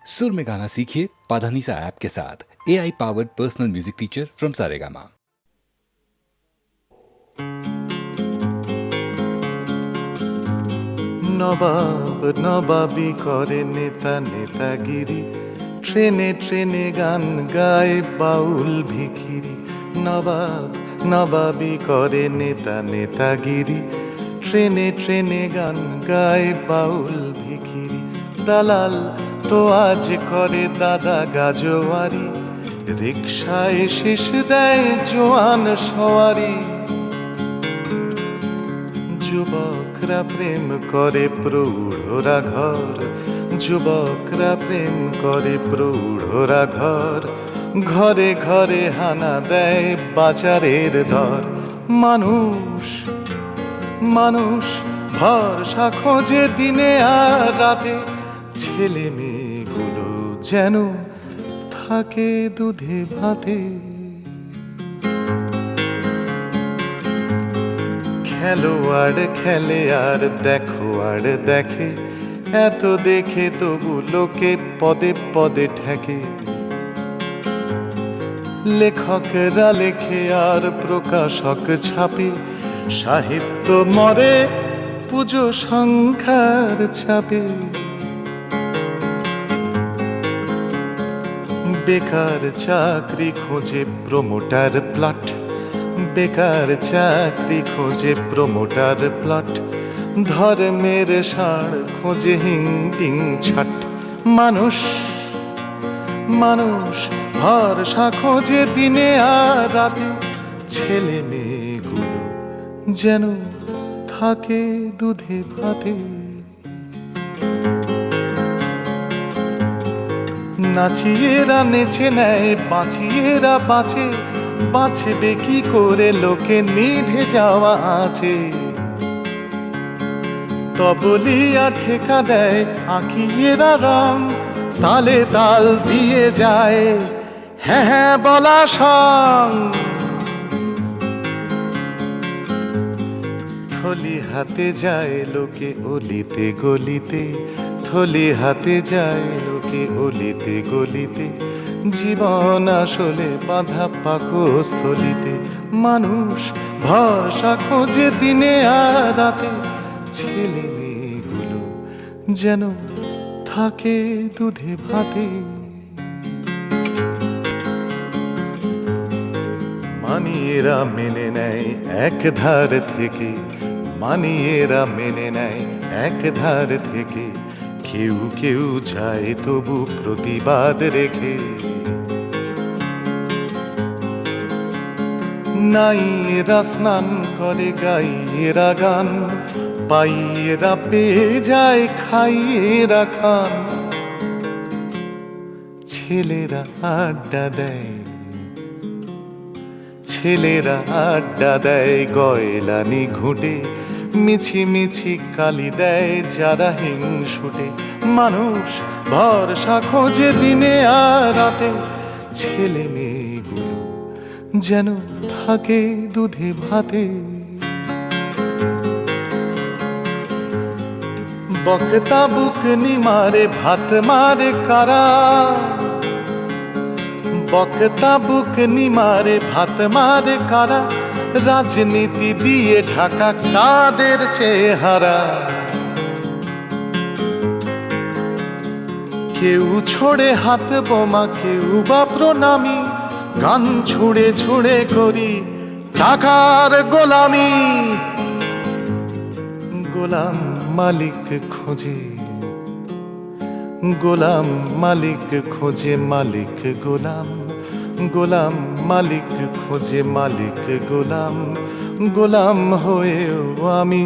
सुर में गाना सीखिए पाधानीसा ऐप के साथ। AI powered personal music teacher from Saregama. নবাব নবাবি করে নেতা নেতাগিরি, ট্রেনে ট্রেনে গান গায় বাউল ভিখিরি। নবাব নবাবি করে নেতা নেতাগিরি, ট্রেনে ট্রেনে গান গায় বাউল ভিখিরি। দালাল তো আজ করে দাদা গাজোয়ারি, রিকশায় শীষ দেয় জোয়ান সওয়ারি। যুবকরা প্রেম করে প্রৌঢ়রা ঘর, যুবকরা প্রেম করে প্রৌঢ়রা ঘর। ঘরে ঘরে হানা দেয় বাজারের দর। মানুষ মানুষ ভরসা খোঁজে দিনে আর রাতে, ছেলে মেয়েগুলো যেন থাকে দুধে ভাতে। খেলোয়াড় খেলে আর দেখো আর দেখে, এত দেখে তবু লোকে পদে পদে ঠেকে। লেখকরা লেখে আর প্রকাশক ছাপে, সাহিত্য মরে পুজো সংখ্যার ছাপে। বেকার চাকরি খোঁজে প্রমোটার প্লট, বেকার চাকরি খোঁজে প্রমোটার প্লট। ধর্মের ষাঁড় খোঁজে হিংটিং ছাট। মানুষ মানুষ ভরসা খোঁজে দিনে আর রাতে, ছেলে মেয়েগুলো যেন থাকে দুধে ভাতে। নাচিয়েরা নেচে নেয়, বাঁচিয়েরা বাঁচে, বাঁচবে কি করে লোকে নিভে যাওয়া আছে। তবলিয়া ঠেকা দেয় আঁকিয়েরা রং, তালে তাল দিয়ে যায় হ্যাঁ হ্যাঁ বলা সং। থলি হাতে যায় লোকে অলিতে গলিতে, থলি হাতে যায় লোকে অলিতে গলিতে। জীবন আসলে বাঁধা পাকস্থলিতে। মানুষ ভরসা খোঁজে দিনে আর রাতে, ছেলে মেয়েগুলো যেন থাকে দুধে ভাতে। মানিয়েরা মেনে নেয় এক ধার থেকে, মানিয়েরা মেনে নেয় এক ধার থেকে। কেউ কেউ যায় তবু প্রতিবাদ রেখে। নাইয়েরা স্নান করে গাইয়েরা গান, পাইয়েরা পেয়ে যায় খাইয়েরা খান। ছেলেরা আড্ডা দেয়, ছেলেরা আড্ডা দেয় গয়লানি ঘুঁটে। মিছি মিছি কালি দেয় যারা হিংসুটে। মানুষ ভরসা খোঁজে দিনে আর রাতে, ছেলে মেয়েগুলো যেন থাকে দুধে ভাতে। বক্তা বুকনি মারে ভাত মারে কারা, বক্তা বুকনি মারে ভাত মারে কারা। রাজনীতি দিয়ে ঢাকা কাদের চেহারা। কেউ ছোড়ে হাত বোমা, কেউ বা প্রণামী। গান ছুঁড়ে ছুঁড়ে করি টাকার গোলামি। গোলাম মালিক খোঁজে, গোলাম মালিক খোঁজে মালিক গোলাম। গোলাম মালিক খোঁজে মালিক গোলাম। গোলাম হয়েও আমি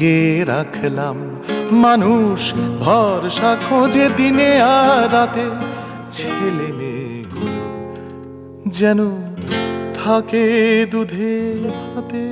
গে রাখলাম। মানুষ ভরসা খোঁজে দিনে আর রাতে, ছেলে মেয়েগুলো যেন থাকে দুধে ভাতে।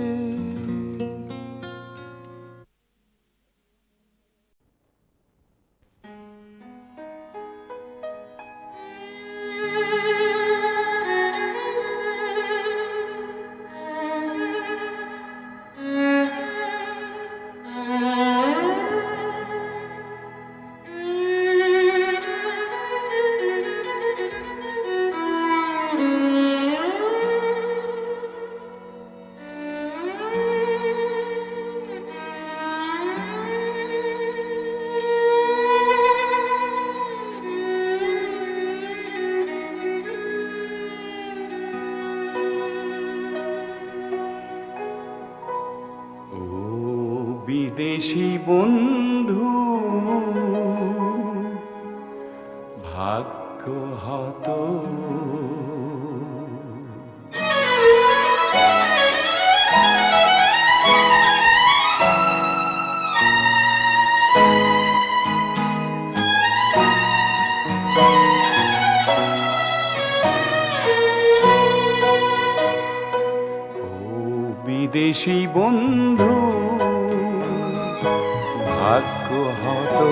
বিদেশি বন্ধু ভাগ্য হতো। বিদেশি বন্ধু ভাগ্য হতো,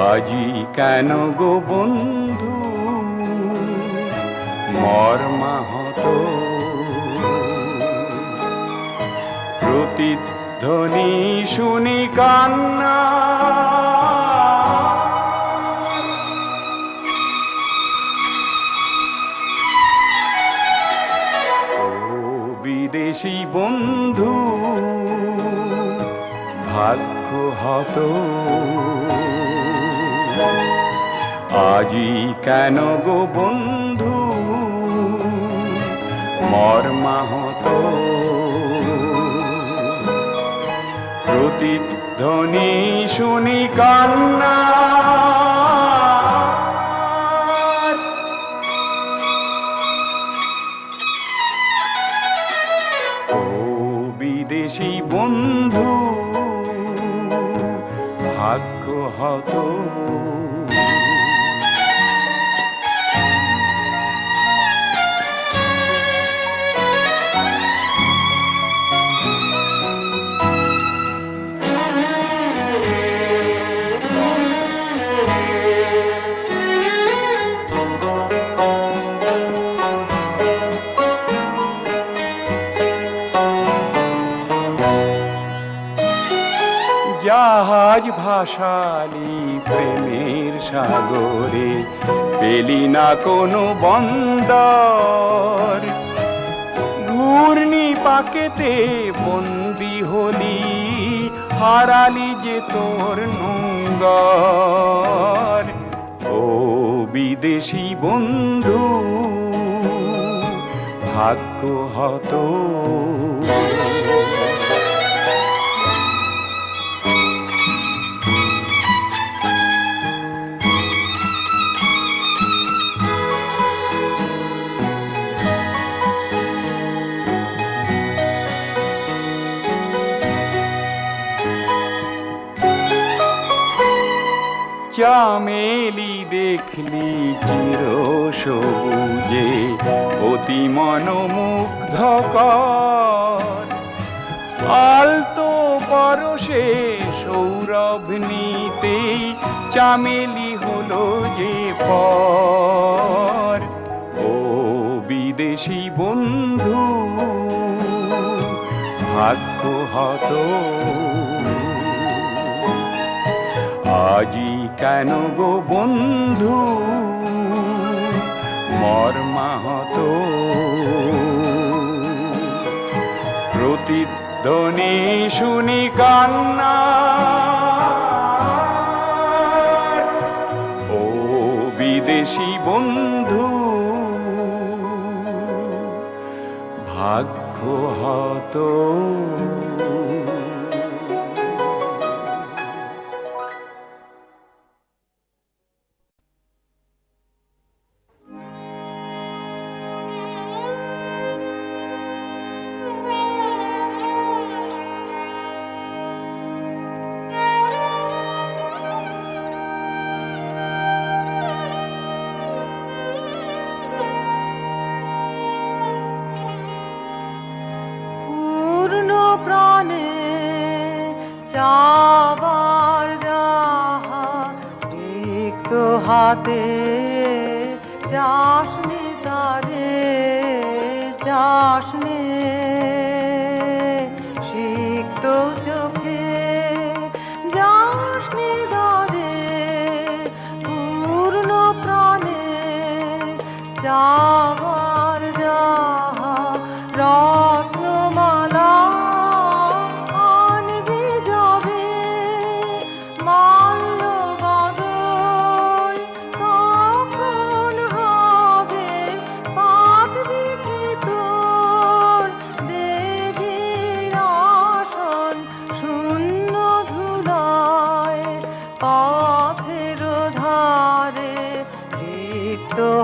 আজি কেন গো বন্ধু মর্মাহত। প্রতিধ্বনি শুনি কান্না, বিদেশি বন্ধু ভাগ্য হতো, আজি কেন গো বন্ধু মর্মাহত। প্রতিধ্বনি শুনি কান্না, বিদেশি বন্ধু ভাগ্য হতো। জাহাজ ভাসালি প্রেমের সাগরে, পেলি না কোনো বন্দর। ঘূর্ণি পাকেতে বন্দি হলি, হারালি যে তোর নোঙ্গর। ও বিদেশি বন্ধু ভাগ্য হতো, চামেলি দেখলি চির সবুজে অতি মনোমুগ্ধকর। আলতো পরশে সৌরভ নিতেই চামেলি হলো যে পর। ও বিদেশি বন্ধু ভাগ্য হতো, আজি কেন গো বন্ধু মর্মাহত। প্রতিধ্বনি শুনি কান্না, ও বিদেশি বন্ধু ভাগ্য হতো। যাবার যাহা রিক্ত হাতে যাসনে তারে যাসনে, সিক্ত চোখে যাসনে দারে পূর্ণ প্রাণে যাবার যাহা রত্নমালা মাল্য বাদল কখন হবে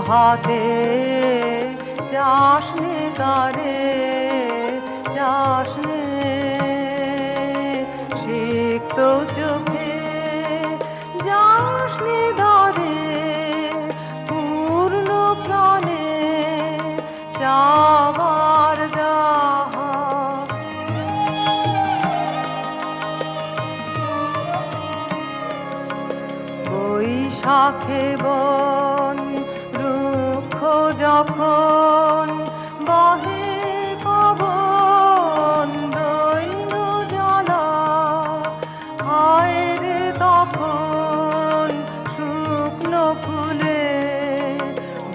হাতে চাষনে তারে চাষনে সিক্ত চোখে যাসনে ধরে পূর্ণ প্রাণে চাবার যাহা বৈশাখে বন রুক্ষ যখন বহে পবন দৈন্য জ্বালা হায় রে তখন শুকনো ফুলে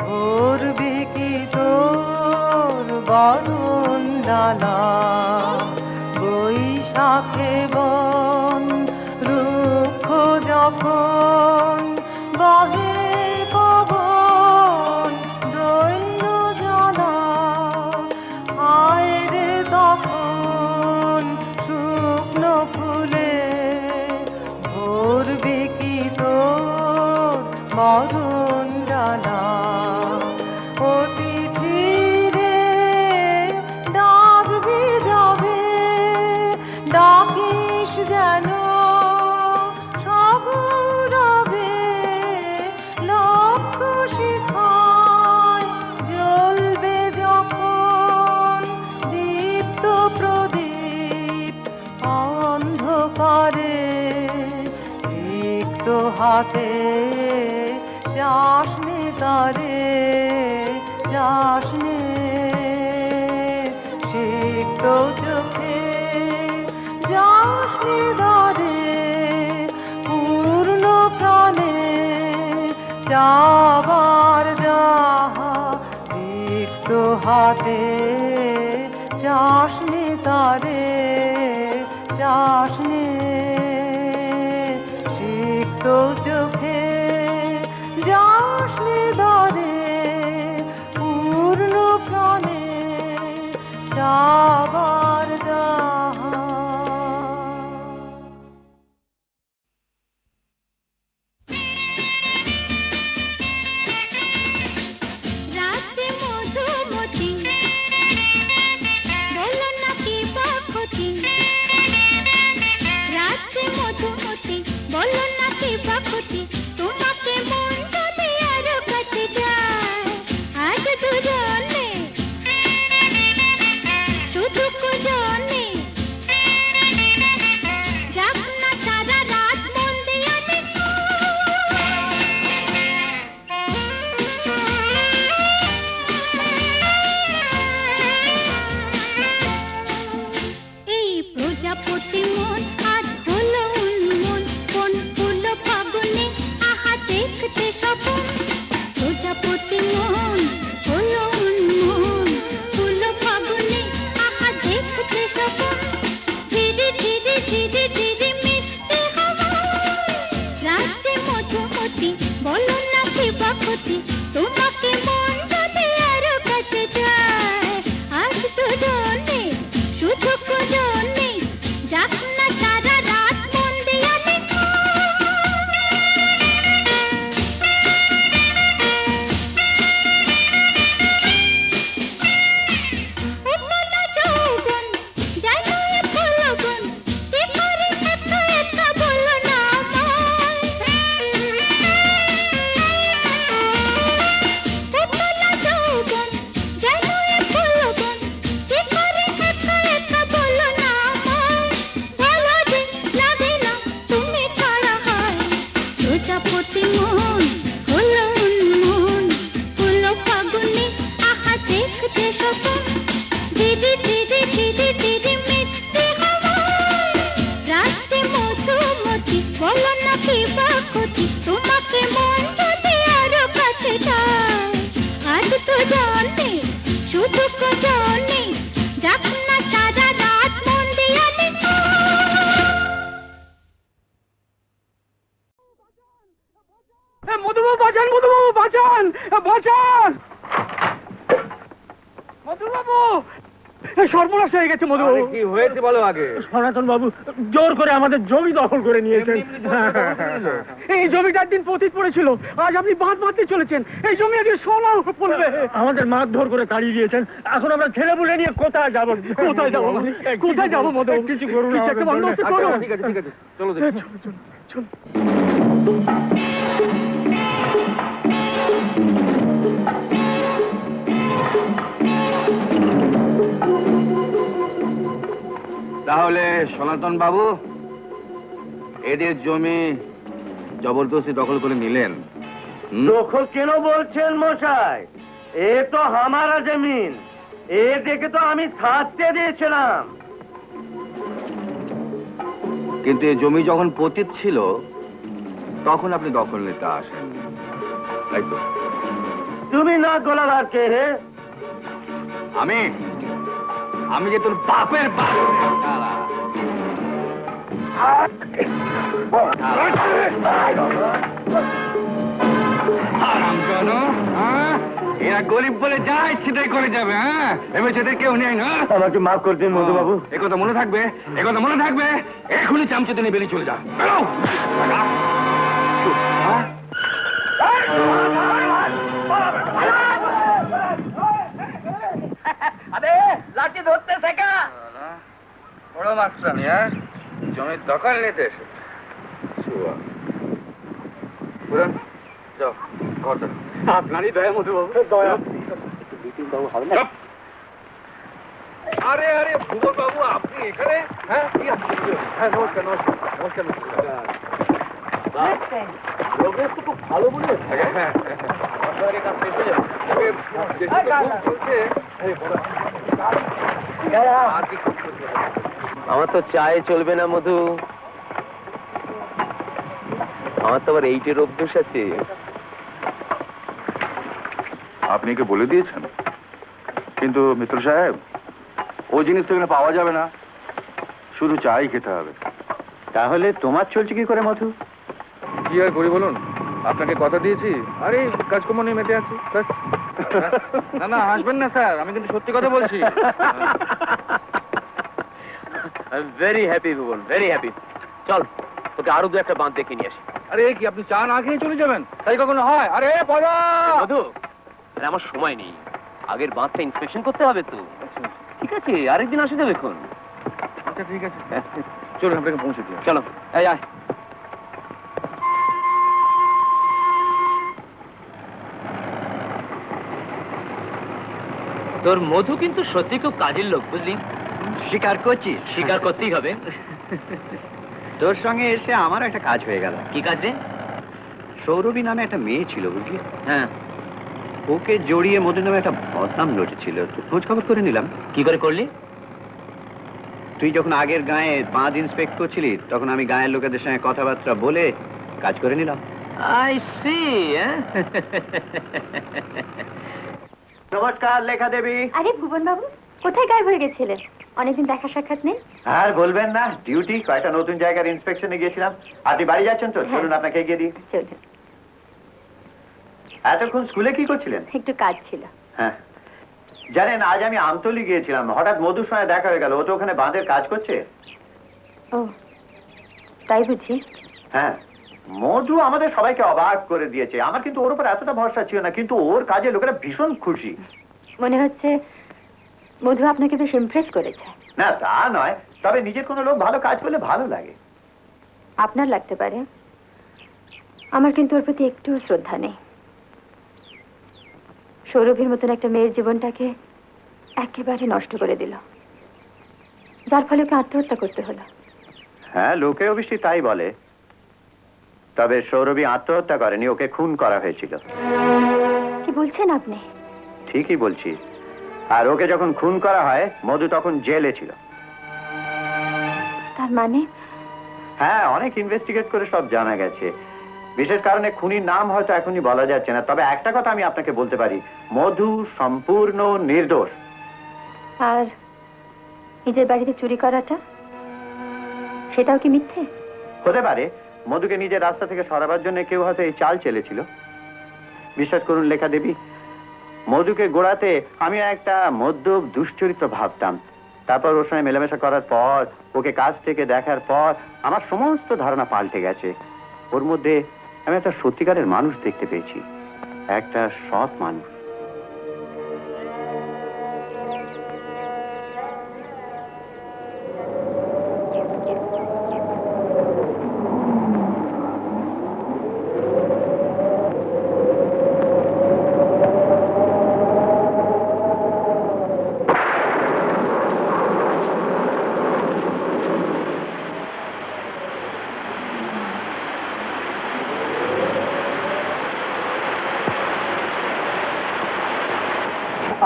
ভরবে কি তোর বরণ ডালা বৈশাখে বন রুক্ষ যখন বহে পবন দৈন্য জ্বালা হায় রে তখন শুকনো ফুলে ভরবে কি তোর মরণ ডালা অতিথি রে ডাকবি যাবে ডাকিস যেন সগৌরবে লক্ষ্য শিখায় জ্বলবে যখন দীপ্ত প্রদীপ অন্ধকারে রিক্ত হাতে চাষনে তারে চাষনে সিক্ত চোখে যাসনে ধরে পূর্ণ প্রাণে যাবার যাহা রিক্ত হাতে চাষনে তারে চাষনে সিক্ত চোখে যাসনে ধরে পূর্ণ প্রাণে যাবার যাহা রাজ্যে মধুমতি বলো না কি বা ক্ষতি রাজ্যে মধুমতি বলো না কি বা ক্ষতি তোমাকে মন যদি আরো কাছে যায় আজ দুজনে শুধু কুজনে যাক না সারা রাত মন দিয়ে দেখো এই প্রজাপতি মন আজ হলো উন্মন কোন ফুল ফাগুনে আহা দেখছে স্বপন প্রজাপতি মন হলো উন্মন ফুল ফাগুনে আহা দেখছে স্বপন ধীরে ধীরে ধীরে ধীরে মিশতে হাওয়া রাজ্যে মধুমতি বলো না কি বা ক্ষতি তোমাকে মন যদি আরো কাছে যায় আজ দুজনে শুধু কুজনে যাক না সারা রাত মন দিয়া দেখো উপলা যৌবন যেন এ ফুলবন কি করে একা একা বলো না আমায় উপলা যৌবন যেন এ ফুলবন কি করে একা একা বলো না আমায় ভালো দিন লাগে না তুমি ছাড়া হয় প্রজাপতি মন হলো উন্মন ফুল ফাগুনে আহা দেখছে স্বপন ধীরে ধীরে ধীরে ধীরে মিশতে হাওয়া রাজ্যে মধুমতি বলো না কি বা ক্ষতি তোমাকে মন যদি আরো কাছে যায় আজ তো জানে শুধু কুজনে যাক না সারা রাত মন দিয়া দেখো মধুবাবু বাঁচান, মধুবাবু বাঁচান, বাঁচান, মধুবাবু সর্বনাশ হয়ে গেছে মধুবাবু। কি হয়েছে বলো আগে। সনাতন বাবু জোর করে আমাদের জমি দখল করে নিয়েছেন। এই জমিটার দিন পতিত পড়েছিল, আজ আপনি বাঁধ বাঁধতে চলেছেন, এই জমি আজকে সোনা পড়বে। আমাদের মারধর করে তাড়িয়ে দিয়েছেন, এখন আমরা ছেলে পুলে নিয়ে কোথায় যাবো? কোথায় যাবো কোথায় যাবো মধুবাবু? কিছু করুন, কিছু একটা বন্দোবস্ত করুন। ঠিক আছে ঠিক আছে, চলো দেখি। চল। তাহলে সনাতন বাবু এদের জমি জবরদস্তি দখল করে নিলেন? দখল কেন বলছেন মশাই? এ তো হামারা জমিন, এ দেখে তো আমি থাকতে দিয়েছিলাম। কিন্তু এই জমি যখন পতিত ছিল তখন আপনি দখল নিতে আসেন, তাই তো? তুমি না গোলাগার কে হে? আমি আমি যে তোর বাপের বাপ। হারামজাদা, হ্যাঁ? এরা গরিব বলে যা ইচ্ছে তাই করে যাবে। হ্যাঁ, এবার সেদের কেউ নেই না। আমাকে মাফ করে দিন মধুবাবু। একথা মনে থাকবে, একথা মনে থাকবে। এখনই চামচে দিনে বেরিয়ে চলে যা। বেরো। হ্যাঁ? আরে লাঠি ধরতে শেখা। বড় মাস্টারানি, হ্যাঁ? জমির দখল নিতে এসেছে। যাও, ঘর যাও। আপনারই দয়া মধুবাবু, দয়া। চুপ! আরে আরে ভুবন বাবু, আপনি এখানে? হ্যাঁ, কি আপনি? হ্যাঁ, নমস্কার নমস্কার নমস্কার নমস্কার। লোকের তো খুব ভালো মনে হচ্ছে। হ্যাঁ, আপনার কাছে এসে ওকে চেষ্টা তো খুব চলছে। আর কি করতে হবে? আমার তো চায়ে চলবে না মধু, আমার তো আবার এইটের অভ্যেস আছে। আপনি একে বলে দিয়েছেন? কিন্তু মিত্র সাহেব, ওই জিনিস তো এখানে পাওয়া যাবে না, শুধু চাই খেতে হবে। তাহলে তোমার চলছে কি করে মধু? কি আর করি বলুন, আপনাকে কথা দিয়েছি, আরে কাজকর্ম নিয়ে মেতে আছি, ব্যাস। না না, হাসবেন না স্যার, আমি কিন্তু সত্যি কথা বলছি। ভেরি হ্যাপি ভুবন, ভেরি হ্যাপি। চল তোকে আরো দু একটা বাঁধ দেখে নিয়ে আসি। আরে কি আপনি চা না খেয়ে চলে যাবেন? তাই কখনো হয়? আরে পদা! মধু, আরে আমার সময় নেই, আগের বাঁধটা ইন্সপেকশন করতে হবে তো। ঠিক আছে, আরেকদিন আসে যাবে এখন। আচ্ছা ঠিক আছে, চলুন আপনাকে পৌঁছে দিই। চলো, এই আয়। তোর মধু কিন্তু সত্যি খুব কাজের লোক, বুঝলি? স্বীকার করছিস? স্বীকার করতেই হবে। তোর সঙ্গে এসে আমার একটা কাজ হয়ে গেল। কি কাজ রে? সৌরভী নামে একটা মেয়ে ছিল, বুঝলি? হ্যাঁ, ওকে জড়িয়ে মধু নামে একটা বদনাম লটেছিল, তো খোঁজ খবর করে নিলাম। কি করে করলি? তুই যখন আগের গায়ে বাঁধ ইন্সপেক্ট করছিলি তখন আমি গায়ের লোকেদের সঙ্গে কথাবার্তা বলে কাজ করে নিলাম। I see. নমস্কার লেখা দেবী। আরে ভুবন বাবু, কোথায় গায়েব হয়ে গেছিলেন? অনেকদিন দেখা সাক্ষাৎ নেই। আর বলবেন না, ডিউটি, কয়টা নতুন জায়গার ইন্সপেকশনে গিয়েছিলাম। আপনি বাড়ি যাচ্ছেন তো? হ্যাঁ। চলুন আপনাকে এগিয়ে দিই। চলুন। এতক্ষণ স্কুলে কি করছিলেন? একটু কাজ ছিল। হ্যাঁ, জানেন আজ আমি আমতলি গিয়েছিলাম, হঠাৎ মধুর সঙ্গে দেখা হয়ে গেল। ও তো ওখানে বাঁধের কাজ করছে। ও, তাই বুঝি? হ্যাঁ, মধু আমাদের সবাইকে অবাক করে দিয়েছে। আমার কিন্তু ওর উপর এতটা ভরসা ছিল না, কিন্তু ওর কাজে লোকেরা ভীষণ খুশি। মনে হচ্ছে মধু আপনাকে বেশ ইমপ্রেস করেছে। না তা নয়, তবে নিজের কোনো লোক ভালো কাজ করলে ভালো লাগে। আপনার লাগতে পারে, আমার কিন্তু ওর প্রতি একটু শ্রদ্ধা নেই। সৌরভীর মতন একটা মেয়ের জীবনটাকে একেবারে নষ্ট করে দিল, যার ফলে ওকে আত্মহত্যা করতে হলো। হ্যাঁ, লোকে অবশ্যই তাই বলে, তবে সৌরভী আত্মহত্যা করেনি, ওকে খুন করা হয়েছিল। কি বলছেন আপনি? ঠিকই বলছি। আর ওকে যখন খুন করা হয় মধু তখন জেলে ছিল। তার মানে? হ্যাঁ, অনেক ইনভেস্টিগেট করে সব জানা গেছে। বিশেষ কারণে খুনির নাম হয়তো এখনই বলা যাচ্ছে না, তবে একটা কথা আমি আপনাকে বলতে পারি, মধু সম্পূর্ণ নির্দোষ। আর নিজের বাড়িতে চুরি করাটা, সেটাও কি মিথ্যে? হতে পারে মধুকে নিজের রাস্তা থেকে সরাবার জন্য কেউ হয়তো এই চাল চেলেছিল। বিশ্বাস করুন লেখা দেবী, মধুকে গোড়াতে আমি একটা মদ্যপ দুশ্চরিত্র ভাবতাম। তারপর ওর সঙ্গে মেলামেশা করার পর, ওকে কাছ থেকে দেখার পর আমার সমস্ত ধারণা পাল্টে গেছে। ওর মধ্যে আমি একটা সত্যিকারের মানুষ দেখতে পেয়েছি, একটা সৎ মানুষ।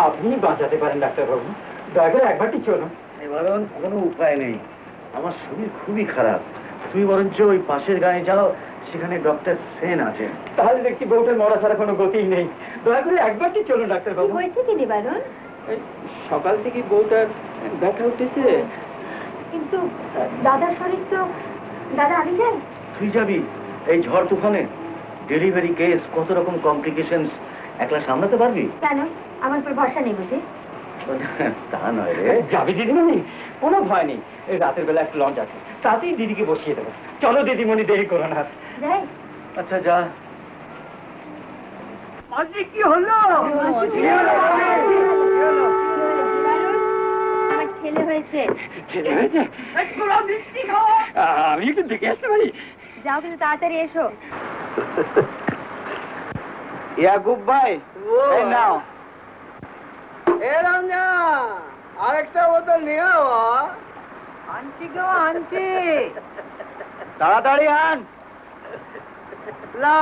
আপনি বাঁচাতে পারেন ডাক্তারবাবু, দয়া করে একবারটি চলুন। এবারও কোনো উপায় নেই, আমার শরীর খুবই খারাপ। তুমি বরঞ্চ ওই পাশের গায়ে যাও, সেখানে ডক্টর সেন আছেন। তাহলে দেখছি বউটার মরা ছাড়া কোনো গতিই নেই। দয়া করে একবারটি চলুন ডাক্তারবাবু। হয়েছে কি নিবারণ? সকাল থেকে বউটার ব্যথা উঠেছে। কিন্তু দাদার শরীর তো, দাদা আমি যাই? তুই যাবি এই ঝড় তুফানে? ডেলিভারি কেস, কত রকম কমপ্লিকেশনস, একলা সামলাতে পারবি? কেন, আমার উপর ভরসা নেই বুঝি? তা নয় রে। যাবি দিদিমণি, কোনো ভয় নেই। এই রাতের বেলা একটা লঞ্চ আছে, তাতেই দিদিকে বসিয়ে দেবো। চলো দিদিমণি, দেরি করো না। যাই। আচ্ছা যা। আজকে কি হলো? আমার ছেলে হয়েছে। ছেলে হয়েছে? আমি একটু দেখে আসতে পারি? যাও, কিন্তু তাড়াতাড়ি এসো। ইয়াকুব ভাই, এই নাও। আরেকটা বোতল নিয়ে আনছি গো, আনছি। তাড়াতাড়ি আন। লা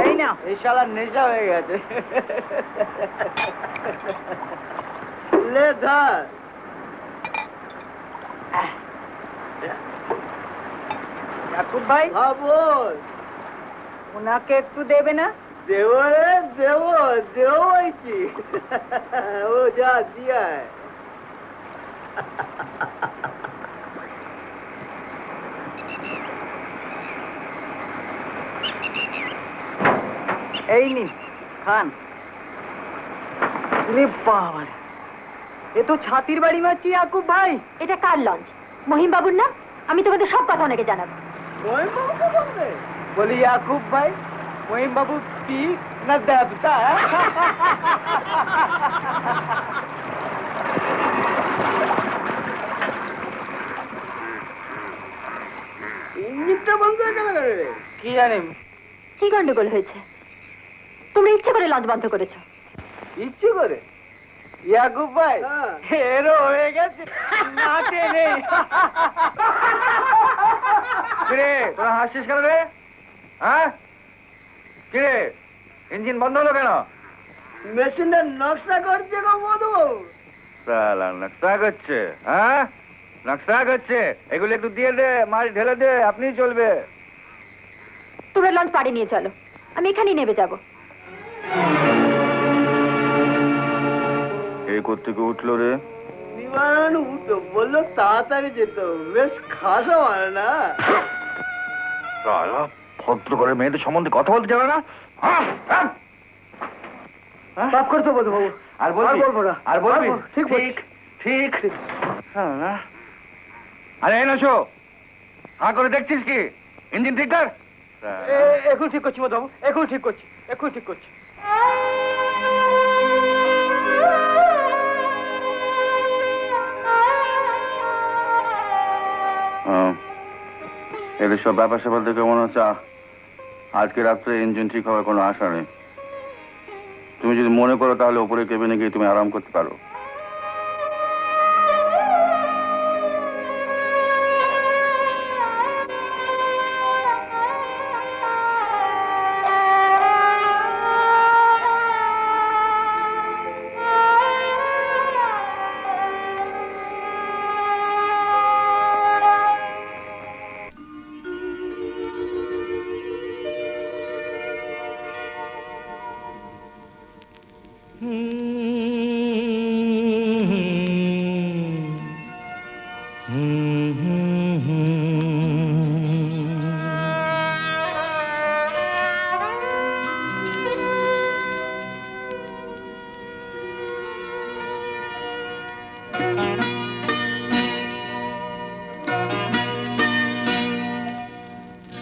এই নাও। এই শালার নেশা হয়ে গেছে। লে ধর। ইয়াকুব ভাই, বল, ওনাকে একটু দেবে না? দেব রে, দেব বলছি। ও যা দিয়া। এই নিন, খান। রে বাবা, এ তো ছাতির বাড়ি মারছি ইয়াকুব ভাই। এটা কার লঞ্চ? মহিম বাবুর না? আমি তোমাদের সব কথা ওনাকে জানাবো। বলি ইয়াকুব ভাই, মহিম বাবু পি না দেবতা? ইঞ্জিনটা বন্ধ হয়ে গেল রে। কি জানি কি গন্ডগোল হয়েছে? তোমরা ইচ্ছে করে লঞ্চ বন্ধ করেছো? ইচ্ছে করে? ইয়াকুব ভাই, হেরো হয়ে গেছে, নাটে নেই। কিরে, তোরা হাসছিস কেন রে? হ্যাঁ, কিরে, ইঞ্জিন বন্ধ হলো কেন? মেশিনটা নকশা করছে গো মধু। সালা নকশা করছে? হ্যাঁ, নকশা করছে। এগুলো একটু দিয়ে দে, মাল ঢেলে দে, আপনি চলবে। তোমরা লঞ্চ পাড়ে নিয়ে চলো, আমি এখানেই নেমে যাবো। এই কোত্থেকে উঠলো রে? নিবারণ উঠো বললো, তাড়াতাড়ি যেত, বেশ খাসা মার না। সালা ভদ্র করে মেয়েদের সম্বন্ধে কথা বলতে জানে না? হ্যাঁ, হ্যাঁ। মাফ করতে বলবো বাবু। আর বলবি? বলবো না। আর বলবি? ঠিক ঠিক ঠিক। হ্যাঁ। আরে এই নশো, হাঁ করে দেখছিস কি? ইঞ্জিন ঠিক কর। এখন ঠিক করছি মধু বাবু, এখন ঠিক করছি, এখন ঠিক করছি। এদের সব ব্যাপার স্যাপার দেখে মনে হচ্ছে আজকে রাত্রে ইঞ্জিন ঠিক হওয়ার কোনো আশা নেই। তুমি যদি মনে করো তাহলে ওপরে কেবিনে গিয়ে তুমি আরাম করতে পারো।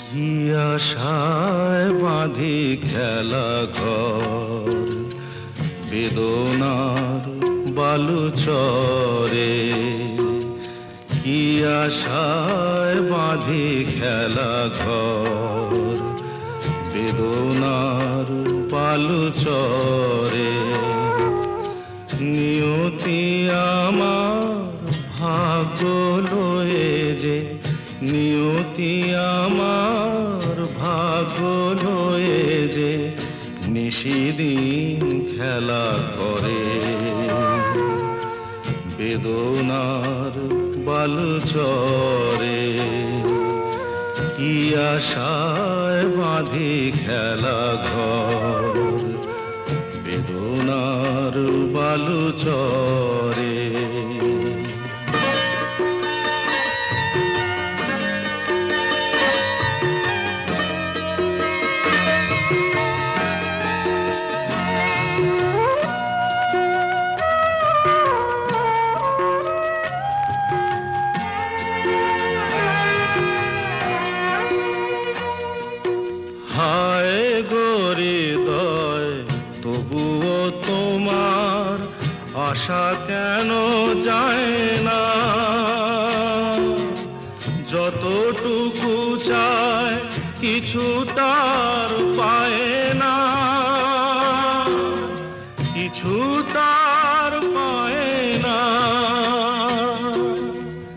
কি আশায় বাঁধি খেলা ঘর বেদনার বালু চরে, কি আশায় বাঁধি খেলা ঘর বেদনার বালু চরে। নিয়তি আমার ভাগ্য লয়ে যে, নিয়তি আমার ভাগ্য লয়ে যে নিশিদিন খেলা করে বেদনার বালু চরে। কি আশায় বাঁধি খেলা ঘর বেদনার বালু চরে। হায় গরিদয় তবুও তোমার আশা কেন যায় না, যতটুকু চায় কিছু তার পায় না, কিছু তার পায় না।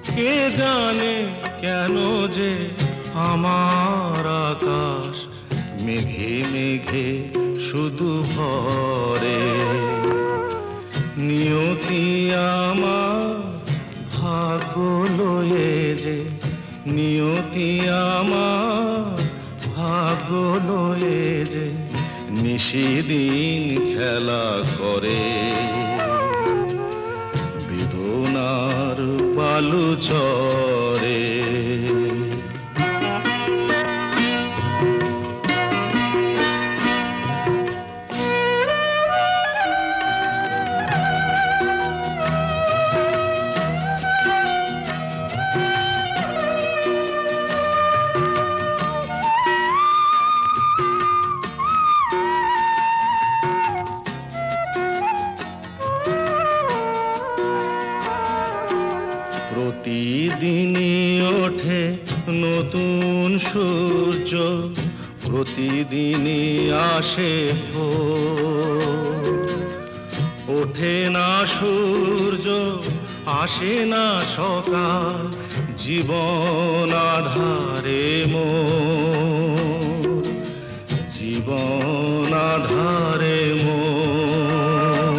কে জানে কেন যে আমার আকাশ মেঘে মেঘে শুধু ভরে। নিয়তি আমার ভাগ্য লয়ে যে, নিয়তি আমার ভাগ্য লয়ে যে নিশিদিন খেলা করে বেদনার বালু চরে। প্রতিদিনই ওঠে নতুন সূর্য, প্রতিদিনই আসে ভোর। ওঠে না সূর্য আসে না সকাল, জীবন আধারে মোর, জীবন আধারে মোর।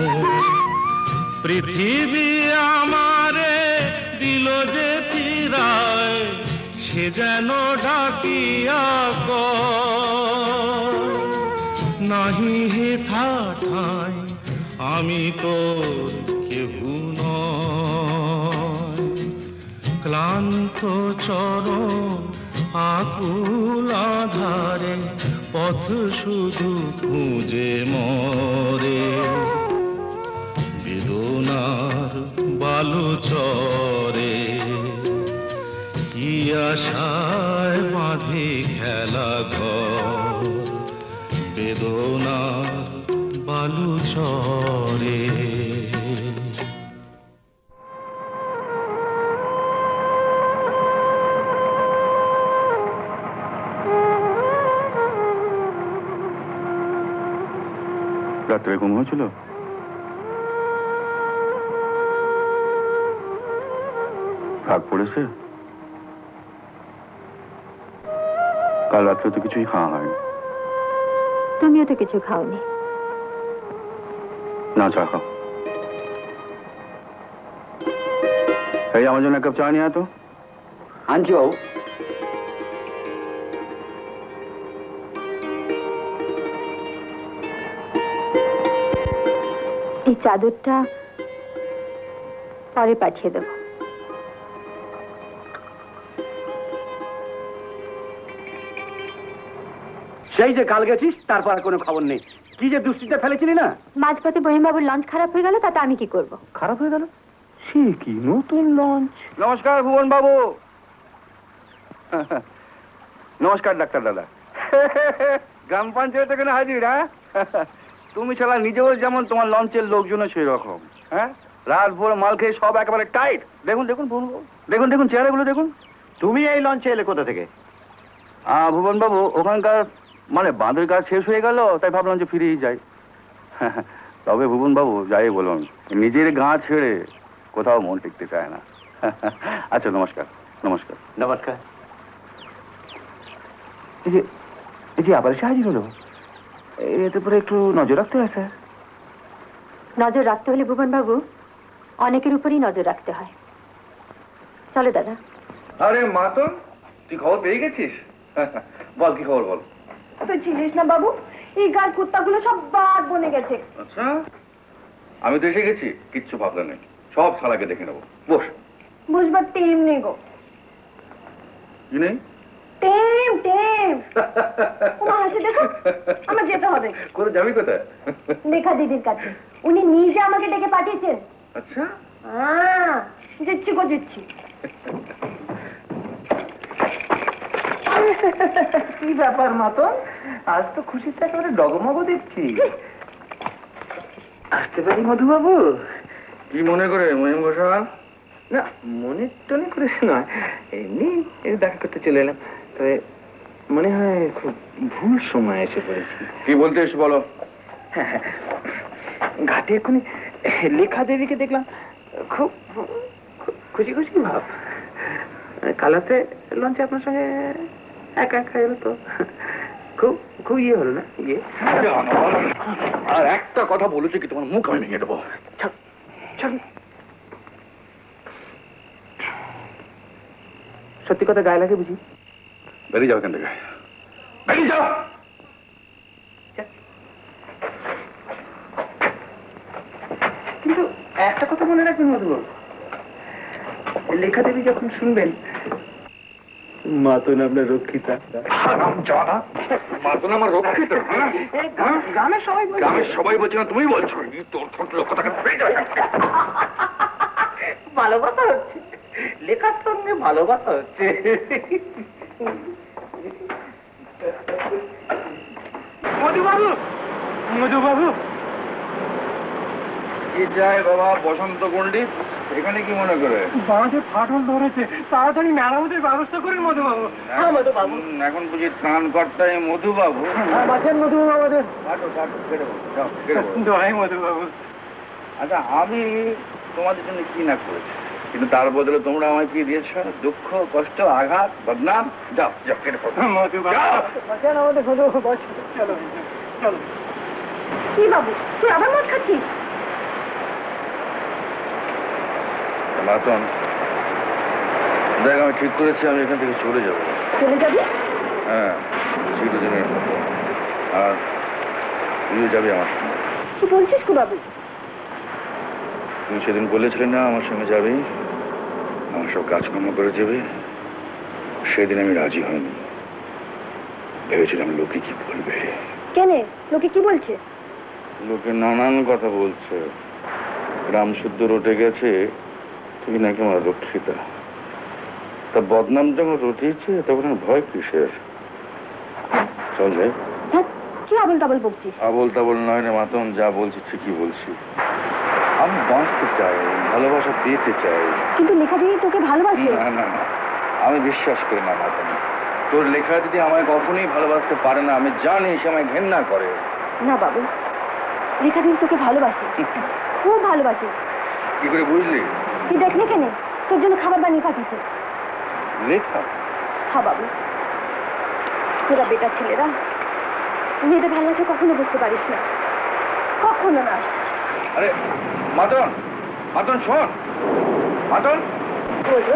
পৃথিবী আমারে দিল যে ফিরায়, সে যেন ডাকিয়া কয়, নাহি হে ঠাই আমি তোর কেহু নয়। ক্লান্ত চরণ আকুল আধারে পথ শুধু খুঁজে মরে বেদনার বালু চরে। কি আশায় বাঁধি খেলা ঘর বেদনার বালু চরে। রাত্রে ঘুম হয়েছিল? রাগ পড়েছে? কাল রাত্রে তো কিছুই খাওয়া হয়নি। তুমিও তো কিছু খাওনি। না, চা খাও। এই আমার জন্য এক কাপ চা নিয়ে আয় তো। আনছি বাবু। এই চাদরটা পরে পাঠিয়ে দেবো। সেই যে কাল গেছিস তারপর আর কোনো খবর নেই। কি যে দুশ্চিন্তা ফেলেছিলি না? মাঝপথে বহিমবাবুর লঞ্চ খারাপ হয়ে গেল, তাতে আমি কি করব? খারাপ হয়ে গেল? সে কি নতুন লঞ্চ? নমস্কার ভুবন বাবু। নমস্কার ডাক্তার দাদা। গ্রাম পঞ্চায়েত এখানে হাজির, হ্যাঁ? তুমি শালা নিজেও যেমন, তোমার লঞ্চের লোকজনও সেই রকম, হ্যাঁ? রাত ভোর মাল খেয়ে সব একেবারে টাইট। দেখুন দেখুন দেখুন দেখুন চেহারাগুলো দেখুন। তুমি এই লঞ্চে এলে কোথা থেকে? ভুবন বাবু, ওখানকার মানে বাঁধের কাজ শেষ হয়ে গেল, তাই ভাবলাম যে ফিরেই যাই। তবে ভুবন বাবু, যাই বলুন, নিজের গাঁ ছেড়ে কোথাও মন টিকতে চায় না। আচ্ছা, নমস্কার নমস্কার নমস্কার। এই যে আবার এসে হাজির হলো, এতে পরে একটু নজর রাখতে হয় স্যার। নজর রাখতে হলে ভুবন বাবু অনেকের উপরই নজর রাখতে হয়। চলো দাদা। আরে মাতন, তুই খবর পেয়ে গেছিস? বল, কি খবর বল। তুই ছিলিস না বাবু, এই গাছ কুত্তাগুলো সব বাদ বনে গেছে। আচ্ছা, আমি তো এসে গেছি, কিচ্ছু ভাবলে নেই, সব শালাকে দেখে নেবো। বস। বুঝবার টেম নেই গো। কি নেই? টেম টেম। ওমা হাসি দেখো, আমার যেতে হবে। কোথায় যাবি, কোথায়? লেখা দিদির কাছে, উনি নিজে আমাকে ডেকে পাঠিয়েছেন। আচ্ছা, জিচ্ছি গো জিচ্ছি। কি ব্যাপার মতন, আজ তো খুশিতে একেবারে ডগমগ দেখছি। আসতে পারি মধুবাবু? কি মনে করে মহিম ঘোষাল? না, মনে টনে করে নয়, এমনি দেখা করতে চলে এলাম। তবে মনে হয় খুব ভুল সময় এসে পড়েছি। কি বলতে এসে বলো। ঘাটে এক্ষুনি লেখা দেবীকে দেখলাম, খুব খুশি খুশি ভাব। কালাতে লঞ্চে আপনার সঙ্গে একা একা এলো তো খুব খুব ইয়ে হলো না? ইয়ে আর একটা কথা বলেছে কি, তোমার মুখ আমি ভেঙে দেবো। সত্যি কথা গায়ে লাগে বুঝি? বেরিয়ে যাও এখান থেকে, বেরিয়ে যাও। কিন্তু একটা কথা মনে রাখবেন মধুবাবু, লেখা দেবী যখন শুনবেন মাতন আপনার রক্ষিতা। মাতন আমার রক্ষিত? গ্রামের সবাই গ্রামের সবাই বলছে না, তুমি বলছো? তোর কথা ভালোবাসা হচ্ছে, লেখার সঙ্গে ভালোবাসা হচ্ছে। মধুবাবু, মধুবাবু, কি যায় বাবা বসন্ত পণ্ডিত, এখানে কি মনে করে? বাঁধে ফাটল ধরেছে, তাড়াতাড়ি মেরামতের ব্যবস্থা করেন মধুবাবু। হ্যাঁ মধুবাবু। এখন বুঝি ত্রাণকর্তায় মধুবাবু? বাঁচেন মধুবাবু আমাদের। দোহাই মধুবাবু। আচ্ছা, আমি তোমাদের জন্য কি না করেছি, কিন্তু তার বদলে তোমরা আমায় কি দিয়েছ? দুঃখ, কষ্ট, আঘাত, বদনাম। যাও যাও, কেটে পড়ো। বাঁচেন আমাদের মধুবাবু, বাঁচেন। চলো চলো। কি বাবু, তুই আবার মদ খাচ্ছিস? মাতন, দেখ, আমি ঠিক করেছি আমি এখান থেকে চলে যাবো। চলে যাবি? হ্যাঁ, চিরদিনের মতো। আর তুইও যাবি আমার সঙ্গে। কি বলছিস গো বাবু? তুমি সেদিন বলেছিলে না আমার সঙ্গে যাবি, আমার সব কাজকর্ম করে যাবে। সেদিন আমি রাজি হইনি, ভেবেছিলাম লোকে কি বলবে। কেনে? লোকে কি বলছে? লোকে নানান কথা বলছে। গ্রাম শুদ্ধ রটে গেছে তুই নাকি আমার রক্ষিতা। তা বদনাম যখন রটিয়েছে তখন আর ভয় কিসের? চল যাই। হ্যাঁ, কি আবল তাবল বকছিস? আবল তাবল নয় রে মাতন, যা বলছি ঠিকই বলছি। আমি বাঁচতে চাই, ভালোবাসা পেতে চাই। কিন্তু লেখা দিদি তোকে ভালোবাসে। না না না, আমি বিশ্বাস করি না মাতন। তোর লেখা যদি আমায় কখনোই ভালোবাসতে পারে না, আমি জানি সে আমায় ঘেন্না করে। না বাবু, লেখা দিদি তোকে ভালোবাসে, খুব ভালোবাসে। কি করে বুঝলি? তুই দেখলি কেনে? তোর জন্য খাবার বানিয়ে পাঠিয়েছে। লেখা? হ্যাঁ বাবু, তোরা বেটা ছেলেরা মেয়েদের ভালোবাসা কখনো বুঝতে পারিস না, কখনো না। আরে মাতন, মাতন শোন, মাতন। বলবো?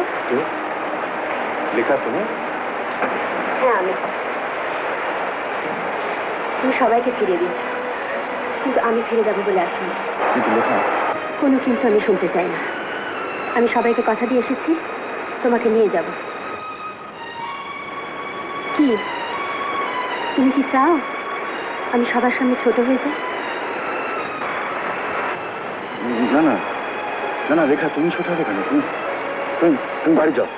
লেখা তুমি? হ্যাঁ আমি। তুমি সবাইকে ফিরিয়ে দিয়েছ, কিন্তু আমি ফিরে যাবো বলে আসিনি। কিন্তু লেখা? কোনো কিন্তু আমি শুনতে চাই না। আমি সবাইকে কথা দিয়ে এসেছি তোমাকে নিয়ে যাব। কি তুমি কি চাও আমি সবার সামনে ছোট হয়ে যাই? না না না না রেখা, তুমি ছোট হবে কেন? তুমি তুমি তুমি বাড়ি যাও,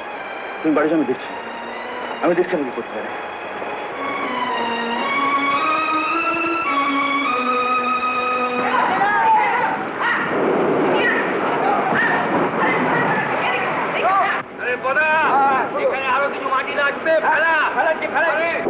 তুমি বাড়ি যাও, আমি দেখছি আমি কি করতে পারি।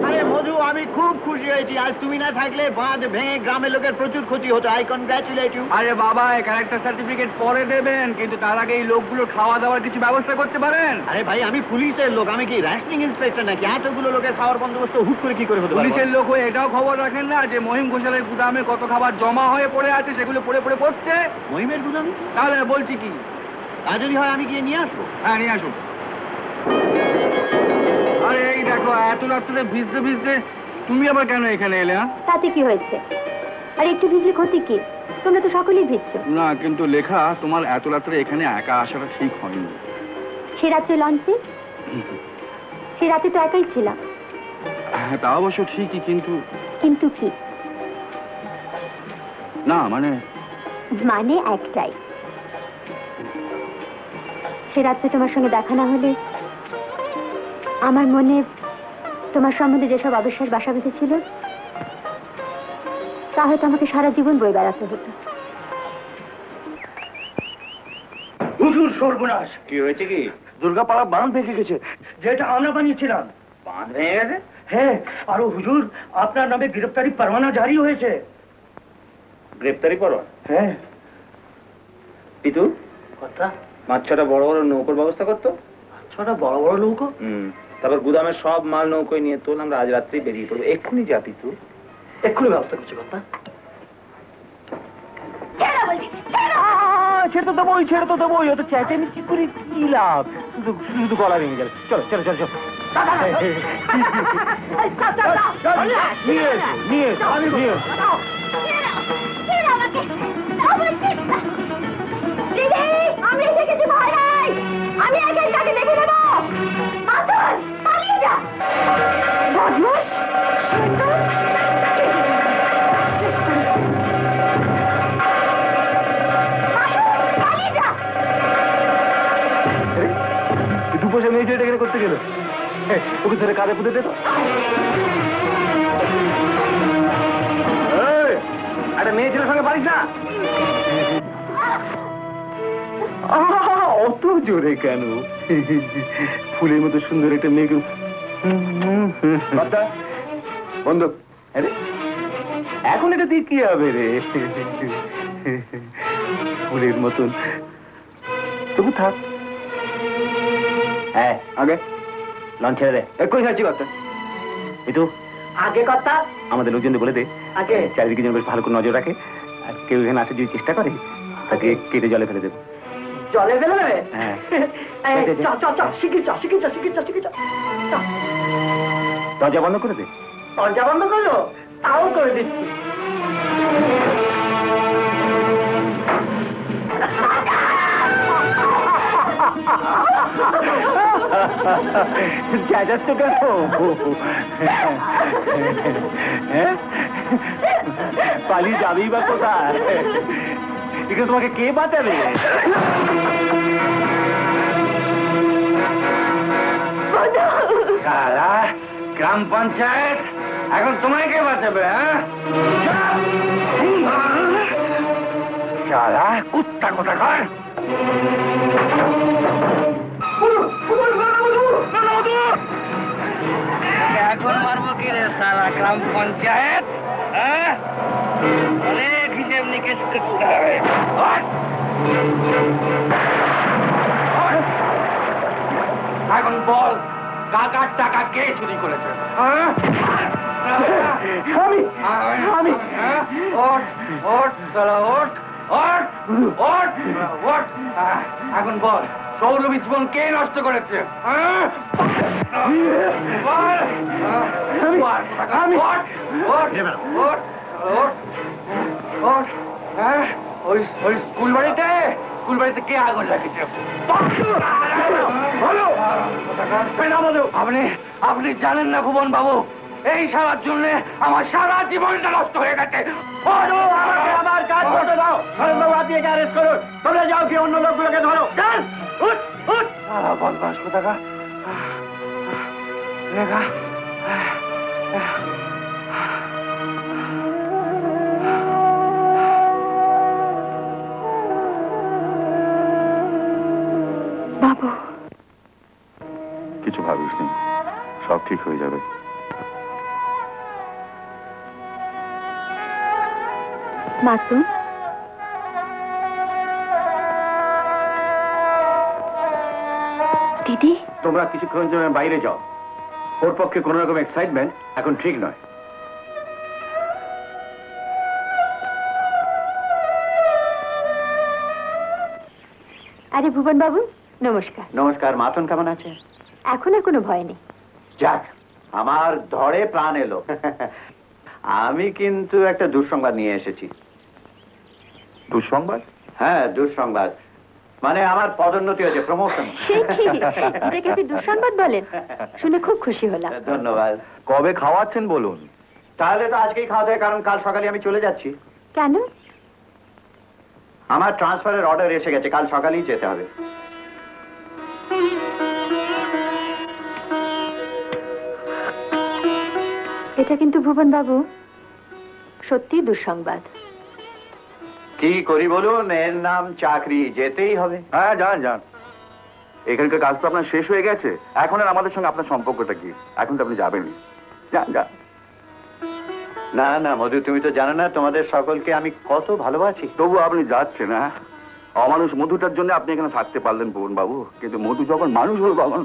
আরে মধু, আমি খুব খুশি হয়েছি। আজ তুমি না থাকলে বাঁধ ভেঙে গ্রামের লোকের প্রচুর ক্ষতি হতো। I congratulate you. আরে বাবা, এই ক্যারেক্টার সার্টিফিকেট পরে দেবেন, কিন্তু তার আগে এই লোকগুলো খাওয়া দাওয়ার কিছু ব্যবস্থা করতে পারেন। আরে ভাই, আমি পুলিশের লোক, আমি কি রেশনিং ইন্সপেক্টর নাকি? এতগুলো লোকের খাওয়ার বন্দোবস্ত হুট করে কি করে হতে পারে? পুলিশের লোক হয়ে এটাও খবর রাখেন না যে মহিম ঘোষালের গুদামে কত খাবার জমা হয়ে পড়ে আছে, সেগুলো পড়ে পড়ে পড়ছে? মহিমের গুদামে? তাহলে বলছি কি, তা যদি হয় আমি গিয়ে নিয়ে আসবো। হ্যাঁ নিয়ে আসুন। আরে এই দেখো, এত রাত্রে ভিজতে ভিজতে তুমি আবার কেন এখানে এলে? তাতে কি হয়েছে? আর একটু ভিজলে ক্ষতি কি? তোমরা তো সকলেই ভিজছো। না, কিন্তু লেখা, তোমার এত রাত্রে এখানে একা আসাটা ঠিক হয়নি। সে রাত্রে লঞ্চে, সে রাতে তো একাই ছিলাম। হ্যাঁ, তা অবশ্য ঠিকই, কিন্তু কিন্তু কি? না মানে মানে একটাই, সে রাত্রে তোমার সঙ্গে দেখা না হলে আমার মনে তোমার সম্বন্ধে যেসব অবিশ্বাস বাসা বেঁধেছিল তা হয়তো আমাকে সারা জীবন বয়ে বেড়াতে হতো। হুজুর সর্বনাশ! কি হয়েছে? কি দুর্গাপাড়া বাঁধ ভেঙে গেছে, যেটা আমরা বানিয়েছিলাম। বাঁধ ভেঙে গেছে? হ্যাঁ, আর হুজুর আপনার নামে গ্রেফতারি পরোয়ানা জারি হয়েছে। গ্রেপ্তারি পরোয়ানা? হ্যাঁ। পিতু, কথা, পাঁচ ছটা বড় বড় নৌকোর ব্যবস্থা করতো। ছটা বড় বড় নৌকো? তারপর গুদামের সব মাল নৌকোয় নিয়ে তোল, আমরা আজ রাত্রেই বেরিয়ে পড়বো। এক্ষুনি যা পিতু। এক্ষুনি ব্যবস্থা করছি কথা। ছেড়ে তো দেবোই, ছেড়ে তো দেবোই। অত চেঁচামেচি করে কি লাভ? শুধু শুধু গলা ভেঙে যাবে। চলো চলো চলো চলো, নিয়ে এসো নিয়ে এসো নিয়ে এসো। আমি এসে গেছি, ভয় নাই। আমি আগে তাকে দেখে নেব। মাতন, পালিয়ে যা। বদমাশ, শয়তান। পালিয়ে যা। দুপয়সা মেয়ে ছেলেটা এখানে করতে গেল? ওকে ধরে কাঁধে পুঁতে দে তো। একটা মেয়ে ছেলের সঙ্গে পারিস না? অত জোরে কেন? ফুলের মতো সুন্দর একটা মেয়েকে বন্ধ। আরে এখন এটা দিয়ে কি হবে রে? ফুলের মতন তবু থাক। হ্যাঁ, আগে লঞ্চ ছেড়ে দে। এক্ষুনি ছাড়ছি কথা। মিতু, আগে কথা, আমাদের লোকজনদের বলে দে আগে চারিদিকে যেন বেশ ভালো করে নজর রাখে। আর কেউ এখানে আসার যদি চেষ্টা করে তাকে কেটে জলে ফেলে দেবে। জলে ফেলে দেবে? হ্যাঁ। চ চ চ, শিগগির চ, শিগগির চ, শিগগির চ, শিগগির চ। দরজা বন্ধ করে দে। দরজা বন্ধ করলো? তাও করে দিচ্ছি। চেঁচাচ্ছ কেন? পালিয়ে যাবেই বা কোথায়? এখানে তোমাকে কে বাঁচাবে? গ্রাম পঞ্চায়েত এখন তোমায় কে বাঁচাবে? হ্যাঁ, কুত্তা কোথাকার। এখন মারবো কি রে সারা গ্রাম পঞ্চায়েত? অনেক হিসেব নিকেশ করতে হবে। এখন বল, কাকার টাকা কে চুরি করেছে? আমি আমি ওঠ ওঠ সালা ওঠ ওঠ ওঠ ওঠ। এখন বল, সৌরভী জীবন কে নষ্ট করেছে? ওই স্কুল বাড়িতে কে আগুন লাগিয়েছে? আপনি জানেন না ভুবন বাবু, এই সারার জন্য আমার সারা জীবনটা নষ্ট হয়ে গেছে। আমার কাজ করতে দাও। আপনি একে অ্যারেস্ট করুন। তোমরা যাও, কি অন্য লোকগুলোকে ধরো। বদমাস কোথাকার। লেখা বাবু, কিছু ভাবিস নি, ঠিক হয়ে যাবে। মাসুম, দিদি, তোমরা কিছুক্ষণ জন্য বাইরে যাও। ওর পক্ষে কোন রকম এক্সাইটমেন্ট এখন ঠিক নয়। আরে ভুবন বাবু, নমস্কার। নমস্কার। মাতন কেমন আছে? এখন আর কোনো ভয় নেই। যাক, আমার ধরে প্রাণ এলো। আমি কিন্তু একটা দুঃসংবাদ নিয়ে এসেছি। দুঃসংবাদ? হ্যাঁ, দুঃসংবাদ। মানে আমার পদোন্নতি হয়েছে, প্রমোশন। সে কি? এটাকে আপনি দুঃসংবাদ বলেন? শুনে খুব খুশি হলাম। ধন্যবাদ। কবে খাওয়াচ্ছেন বলুন? তাহলে তো আজকেই খাওয়া দাওয়া, কারণ কাল সকালে আমি চলে যাচ্ছি। কেন? আমার ট্রান্সফারের অর্ডার এসে গেছে, কাল সকালেই যেতে হবে। এটা কিন্তু ভুবন বাবু সত্যি দুঃসংবাদ। কি করি বলুন, এর নাম চাকরি, যেতেই হবে। হ্যাঁ, যান যান। এখানকার কাজ তো আপনার শেষ হয়ে গেছে, এখন আর আমাদের সঙ্গে আপনার সম্পর্কটা কি? এখন তো আপনি যাবেনই। যান যান। না না মধু, তুমি তো জানো না তোমাদের সকলকে আমি কত ভালোবাসি। তবু আপনি যাচ্ছেন, হ্যাঁ? অমানুষ মধুটার জন্য আপনি এখানে থাকতে পারলেন ভুবন বাবু, কিন্তু মধু যখন মানুষ হলো তখন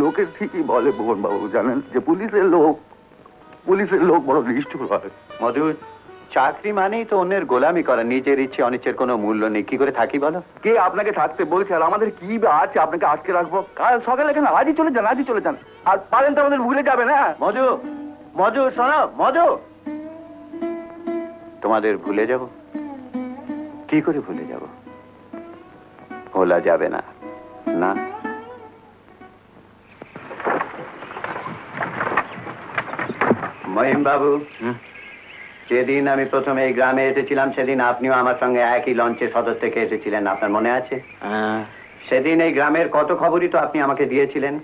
লোকের ঠিকই বলে ভুবন বাবু, জানেন যে পুলিশের লোক বড় নিষ্ঠুর হয়। মধু, চাকরি মানেই তো অন্যের গোলামি করা, নিজের ইচ্ছে অনিচ্ছের কোনো মূল্য নেই। কি করে থাকি বলো? কে আপনাকে থাকতে বলছে? আর আমাদের কি বা আছে আপনাকে আটকে রাখবো? কাল সকালে এখানে আজই চলে যান। আর পারেন তো আমাদের ভুলে যাবেন। হ্যাঁ মধু, মধু শোনো, মধু। তোমাদের ভুলে যাব? কি করে ভুলে যাব? ভোলা যাবে না, না। মহিম বাবু, যেদিন আমি প্রথমে এই গ্রামে এসেছিলাম সেদিন আপনিও আমার সঙ্গে একই লঞ্চে সদর থেকে এসেছিলেন, আপনার মনে আছে? সেদিন এই গ্রামের কত খবরই তো আপনি আমাকে দিয়েছিলেন,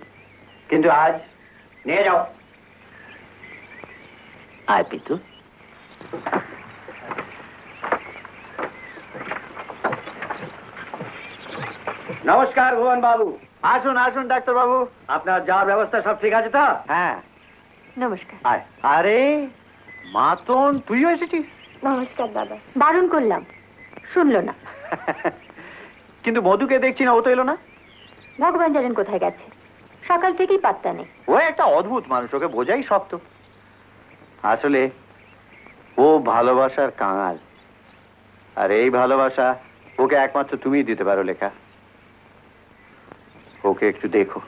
কিন্তু আজ নিয়ে যাও। আয় পিতু। নমস্কার ভুবন বাবু। আসুন আসুন ডাক্তার বাবু, আপনার যা ব্যবস্থা সব ঠিক আছে তো? হ্যাঁ। নমস্কার। আয়। আরে মাতন, তুইও এসেছিস? নমস্কার দাদা। বারণ করলাম, শুনলো না। কিন্তু মধুকে দেখছি না, ও তো এলো না। ভগবান জানেন কোথায় গেছে, সকাল থেকেই পাত্তা নেই। ও একটা অদ্ভুত মানুষ, ওকে বোঝাই শক্ত। আসলে ও ভালোবাসার কাঙাল, আর এই ভালোবাসা ওকে একমাত্র তুমিই দিতে পারো লেখা। ওকে একটু দেখো।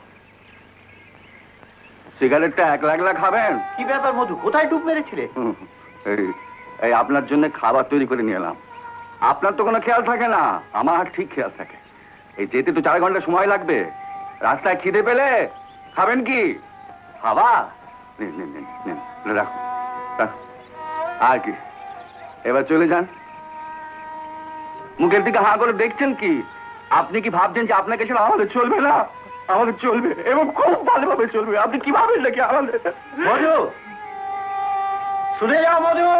সিগারেটটা একলা খাবেন? কি ব্যাপার মধু, কোথায় ডুব মেরেছিলে? এই আপনার জন্য খাবার তৈরি করে নিয়ে এলাম। আপনার তো কোনো খেয়াল থাকে না, আমার ঠিক খেয়াল থাকে। এই যেতে তো 4 ঘন্টা সময় লাগবে। রাস্তায় খিদে পেলে খাবেন কি? খাবা? রাখুন। আর কি, এবার চলে যান। মুখের দিকে হাঁ করে দেখছেন কি? আপনি কি ভাবছেন যে আপনাকে ছাড়া আমাদের চলবে না? আমাদের চলবে, এবং খুব ভালোভাবে চলবে। আপনি কি ভাবেন নাকি আমাদের? মধু, শুনে যাও মধু।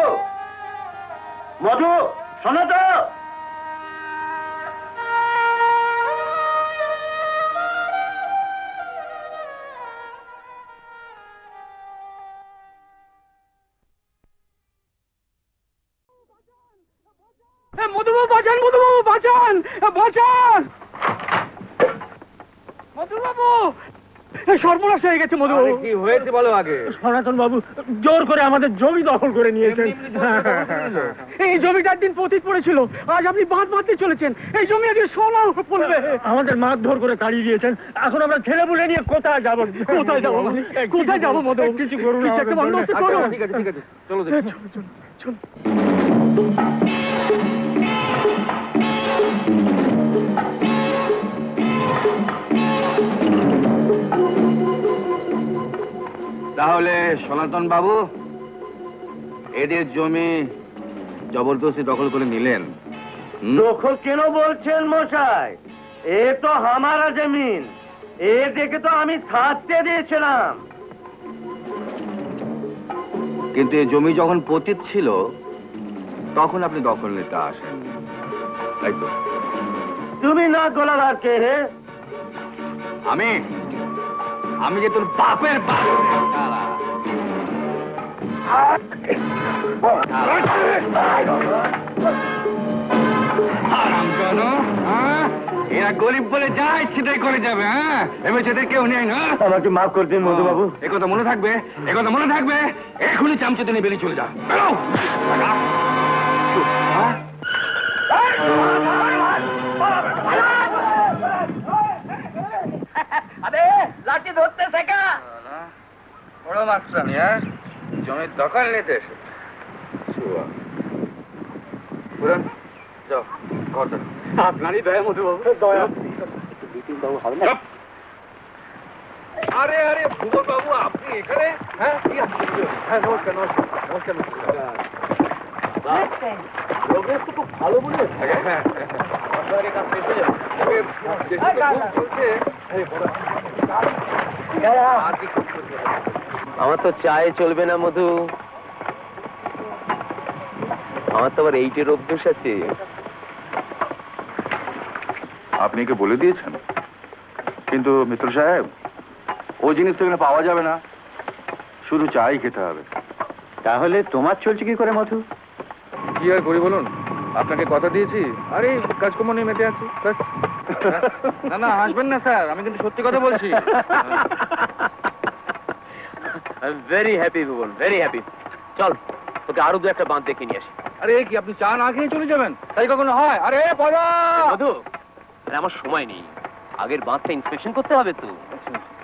মধু, শোনো তো। মধুবাবু বাঁচান, মধুবাবু বাঁচান, বাঁচান মধুবাবু। সর্বনাশ হয়ে গেছে মধুবাবু। কি হয়েছে বলো আগে। সনাতন বাবু জোর করে আমাদের জমি দখল করে নিয়েছেন। এই জমিটা একদিন পতিত পড়েছিল, আজ আপনি বাঁধ মারতে চলেছেন। এই জমি আজকে সোনা পড়বে। আমাদের মারধর করে তাড়িয়ে দিয়েছেন, এখন আমরা ছেলে বলে নিয়ে কোথায় যাবো? কোথায় যাবো? কোথায় যাবো মধুবাবু? কিছু করুন, একটা বন্দোবস্ত করুন। ঠিক আছে চলো দেখি। চল। তাহলে সনাতন বাবু এদের জমি জবরদস্তি দখল করে নিলেন? দখল কেন বলছেন মশাই? এ তো হামারা জমিন, এ দেখে তো আমি থাকতে দিয়েছিলাম। কিন্তু এই জমি যখন পতিত ছিল তখন আপনি দখল নিতে আসেন, তাই তো? তুমি না গোলাগার কে হে? আমি আমি যে তোর বাপের বাপ। এরা গরিব বলে যা ইচ্ছে তাই করে যাবে। হ্যাঁ, এবার সেদের কেউ নেই না। আমাকে মাফ করে দিন মধুবাবু। একথা মনে থাকবে, একথা মনে থাকবে। এখনই চামচে নিয়ে বেরিয়ে চলে যা। বেরো। আরে লাঠি ধরতে শেখা। বড় মাস্টারনি, হ্যাঁ, জমির দখল নিতে এসেছে। যাও, ঘর দেখো। আপনারই দয়া মধুবাবু, দয়া। চুপ! আরে আরে ভুবন বাবু, আপনি এখানে? হ্যাঁ, কি আশ্চর্য। হ্যাঁ, নমস্কার নমস্কার নমস্কার নমস্কার। প্রোগ্রেস তো খুব ভালো মনে হচ্ছে। হ্যাঁ, আপনার কাজ শেষ হয়ে যাবে। চেষ্টা তো খুব চলছে। আর কি করতে হবে? আমার তো চায়ে চলবে না মধু, আমার তো আবার এইটের অভ্যেস আছে। আপনি কি বলে দিয়েছেন? কিন্তু মিত্র সাহেব, ওই জিনিস তো এখানে পাওয়া যাবে না, শুধু চাই খেতে হবে। তাহলে তোমার চলছে কি করে মধু? কি আর করি বলুন, আপনাকে কথা দিয়েছি, আরে কাজকর্ম নিয়ে মেতে আছি, ব্যাস। না না, হাসবেন না স্যার, আমি কিন্তু সত্যি কথা বলছি। ভেরি হ্যাপি ভুবন, ভেরি হ্যাপি। চল তোকে আরো দু একটা বাঁধ দেখে নিয়ে আসি। আরে কি আপনি চা না খেয়ে চলে যাবেন? তাই কখনো হয়? আরে পদা! মধু, আরে আমার সময় নেই, আগের বাঁধটা ইন্সপেকশন করতে হবে তো।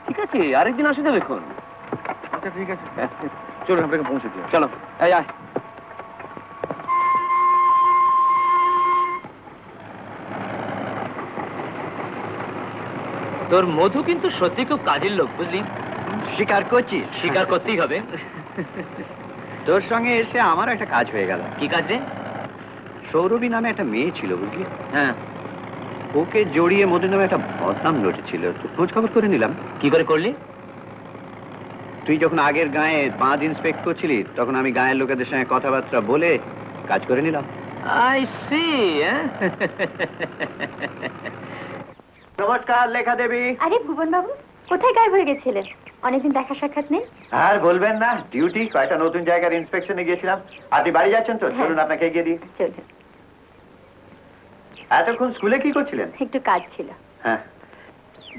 ঠিক আছে, আরেকদিন আসে যাবে এখন। আচ্ছা ঠিক আছে, চলুন আপনাকে পৌঁছে দিই। চলো, এই আয়। তোর মধু কিন্তু সত্যি খুব কাজের লোক, বুঝলি? স্বীকার করছিস? স্বীকার করতেই হবে। তোর সঙ্গে এসে আমার একটা কাজ হয়ে গেল। কি কাজ রে? সৌরভী নামে একটা মেয়ে ছিল, বুঝলি? হ্যাঁ, ওকে জড়িয়ে মধু নামে একটা বদনাম লটেছিল। তো খোঁজ খবর করে নিলাম। কি করে করলি? তুই যখন আগের গায়ে বাঁধ ইন্সপেক্ট করছিলি, তখন আমি গায়ের লোকেদের সঙ্গে কথাবার্তা বলে কাজ করে নিলাম। I see. নমস্কার লেখা দেবী। আরে ভুবন বাবু, কোথায় গায়েব হয়ে গেছিলেন? অনেকদিন দেখা সাক্ষাৎ নেই। আর বলবেন না, ডিউটি, কয়টা নতুন জায়গার ইন্সপেকশনে গিয়েছিলাম। আপনি বাড়ি যাচ্ছেন তো? চলুন আপনাকে এগিয়ে দিই। চলুন। এতক্ষণ স্কুলে কি করছিলেন? একটু কাজ ছিল। হ্যাঁ,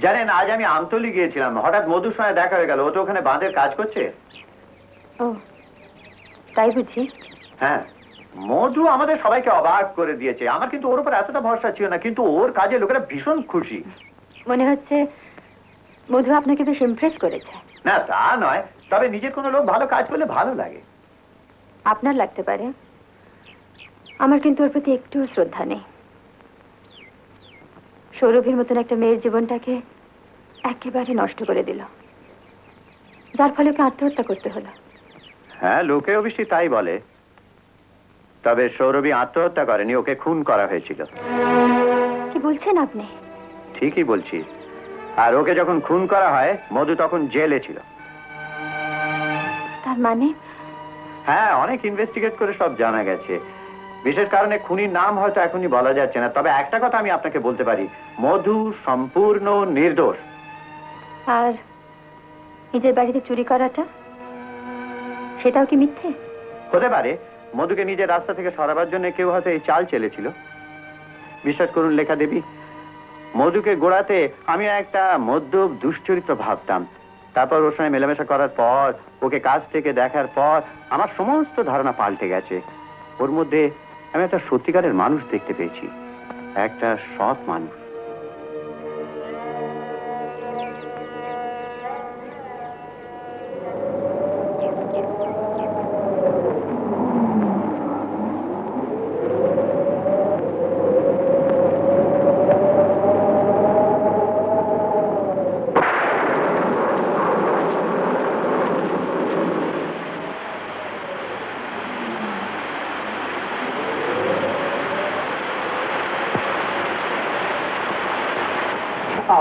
জানেন আজ আমি আমতলি গিয়েছিলাম, হঠাৎ মধুর সঙ্গে দেখা হয়ে গেল। ও তো ওখানে বাঁধের কাজ করছে। ও, তাই বুঝি? হ্যাঁ, মধু আমাদের সবাইকে অবাক করে দিয়েছে। আমার কিন্তু ওর উপর এতটা ভরসা ছিল না, কিন্তু ওর কাজে লোকেরা ভীষণ খুশি। মনে হচ্ছে মধু আপনাকে বেশ ইমপ্রেস করেছে। না তা নয়, তবে নিজের কোনো লোক ভালো কাজ করলে ভালো লাগে। আপনার লাগতে পারে, আমার কিন্তু ওর প্রতি একটু শ্রদ্ধা নেই। সৌরভীর মতন একটা মেয়ের জীবনটাকে একেবারে নষ্ট করে দিল, যার ফলে ওকে আত্মহত্যা করতে হলো। হ্যাঁ, লোকে অবশ্যই তাই বলে, তবে সৌরভী আত্মহত্যা করেনি, ওকে খুন করা হয়েছিল। কি বলছেন আপনি? ঠিকই বলছি। আর ওকে যখন খুন করা হয়, মধু তখন জেলে ছিল। তার মানে? হ্যাঁ, অনেক ইনভেস্টিগেট করে সব জানা গেছে। বিশেষ কারণে খুনির নাম হয়তো এখনই বলা যাচ্ছে না, তবে একটা কথা আমি আপনাকে বলতে পারি, মধু সম্পূর্ণ নির্দোষ। আর নিজের বাড়িতে চুরি করাটা, সেটাও কি মিথ্যে? হতে পারে মধুকে নিজের রাস্তা থেকে সরাবার জন্য কেউ হয়তো এই চাল চেলেছিল। বিশ্বাস করুন লেখা দেবী, মধুকে গোড়াতে আমি একটা মদ্যপ দুশ্চরিত্র ভাবতাম। তারপর ওর সঙ্গে মেলামেশা করার পর, ওকে কাছ থেকে দেখার পর আমার সমস্ত ধারণা পাল্টে গেছে। ওর মধ্যে আমি একটা সত্যিকারের মানুষ দেখতে পেয়েছি, একটা সৎ মানুষ।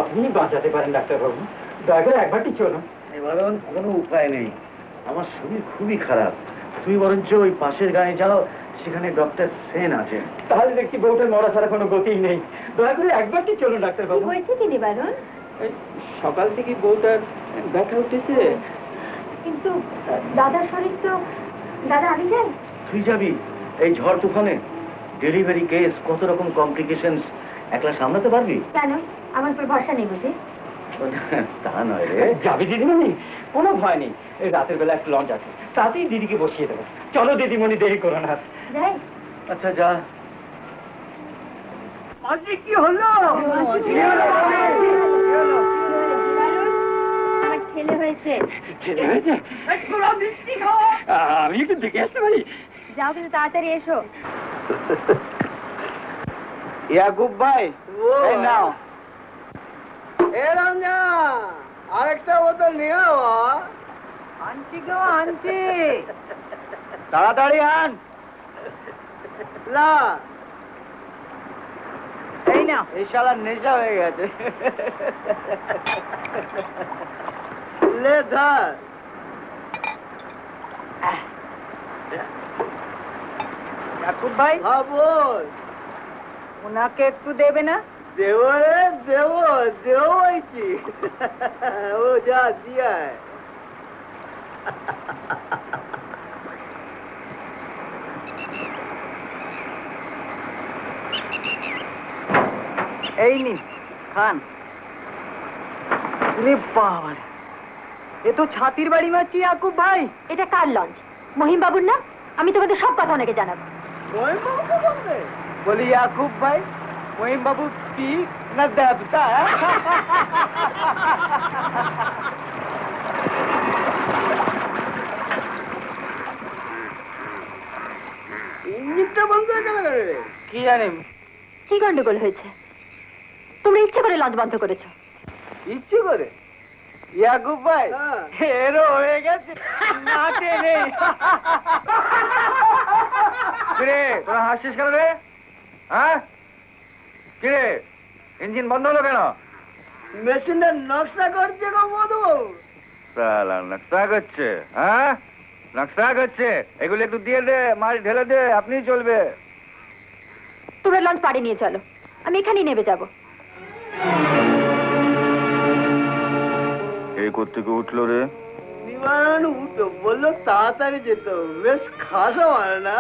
আপনি বাঁচাতে পারেন ডাক্তারবাবু, দয়া করে একবারটি চলুন। বরং কোনো উপায় নেই, আমার শরীর খুবই খারাপ। তুমি বরঞ্চ ওই পাশের গায়ে যাও, সেখানে ডক্টর সেন আছে। তাহলে দেখছি বউটার মরা ছাড়া কোনো গতিই নেই। দয়া করে একবারটি চলুন ডাক্তারবাবু। হয়েছে কি নিবারণ? সকাল থেকে বউটার ব্যথা উঠেছে। কিন্তু দাদার শরীর তো, দাদা আমি যাই। তুই যাবি এই ঝড় তুফানে? ডেলিভারি কেস, কত রকম কমপ্লিকেশনস, একলা সামলাতে পারবি? কেন আমার উপর ভরসা নেই বুঝি? তা নয় রে। যাবি দিদিমণি? কোনো ভয় নেই, এই রাতের বেলা একটা লঞ্চ আছে, তাতেই দিদিকে বসিয়ে দেবো। চলো দিদিমণি, দেরি করো না। যাই। আচ্ছা যা। মাঝে কি হলো? আমার ছেলে হয়েছে। ছেলে হয়েছে? একটু মিষ্টি খাও। আমি একটু দেখে আসতে পারি? যাও কিন্তু তাড়াতাড়ি এসো। ইয়াকুব ভাই, এই নাও। এ রমজান, আরেকটা বোতল নিয়ে আও। আনছি গো, আনছি। তাড়াতাড়ি আন। না, এই নাও। এই শালার নেশা হয়ে গেছে। লে ধর। ইয়াকুব ভাই, হ্যাঁ বল। ওনাকে একটু দেবে না? দেবো রে, দেবো, দেবো বলছি। ও যা দিয়া। এই নি, খান। রে বাবা, এ তো ছাতির বাড়ি মারছি ইয়াকুব ভাই। এটা কার লঞ্চ? মহিম বাবুর না? আমি তোমাদের সব কথা ওনাকে জানাবো। ওই বাবুকে বলবে? বলি ইয়াকুব ভাই, মহিম বাবু কি না দেবতা? ইঞ্জিনটা বন্ধ হয়ে গেল রে। কি জানি, কি গন্ডগোল হয়েছে? তোমরা ইচ্ছে করে লঞ্চ বন্ধ করেছো? ইচ্ছে করে? ইয়াকুব ভাই, হ্যাঁ। হেরো হয়ে গেছে। নাচে নেই। কিরে তোরা হাসছিস কেন রে? হ্যাঁ কিরে, ইঞ্জিন বন্ধ হলো কেন? মেশিনটা নকশা করছে গো মধুবাবু। সালা নকশা করছে? হ্যাঁ নকশা করছে, এগুলো একটু দিয়ে দে, মাল ঢেলে দে, আপনি চলবে। তোমরা লঞ্চ পাড়ে নিয়ে চলো, আমি এখানেই নেমে যাবো। এই কোত্থেকে উঠলো রে? নিবারণ উঠো বললো, তাড়াতাড়ি যেতে হবে, বেশ খাসা মানে না।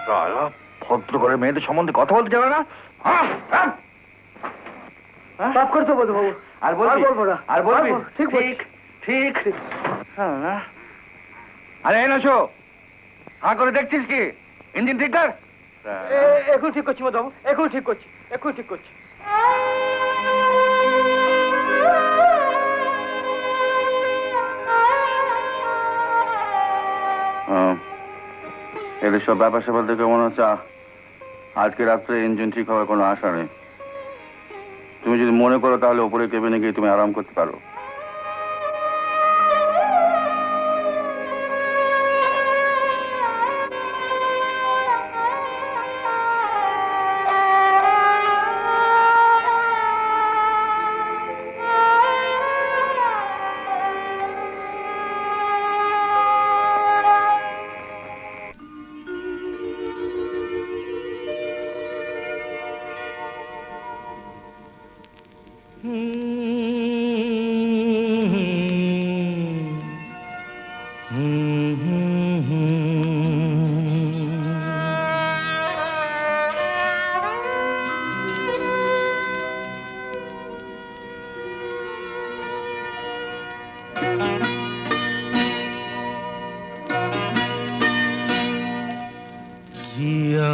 সালা ভদ্র করে মেয়েদের সম্বন্ধে কথা বলতে জানে না? হ্যাঁ, হ্যাঁ। মাফ করতে মধুবাবু। আর বলবি? বলবো না। আর বলবি? ঠিক ঠিক ঠিক। হ্যাঁ। আরে এই নশো, হাঁ করে দেখছিস কি? ইঞ্জিন ঠিক কর। এখন ঠিক করছি মধুবাবু, এখন ঠিক করছি, এখন ঠিক করছি। এদের সব ব্যাপার স্যাপার দেখে মনে হচ্ছে আজকে রাত্রে ইঞ্জিন ঠিক হওয়ার কোনো আশা নেই। তুমি যদি মনে করো তাহলে ওপরে কেবিনে গিয়ে তুমি আরাম করতে পারো।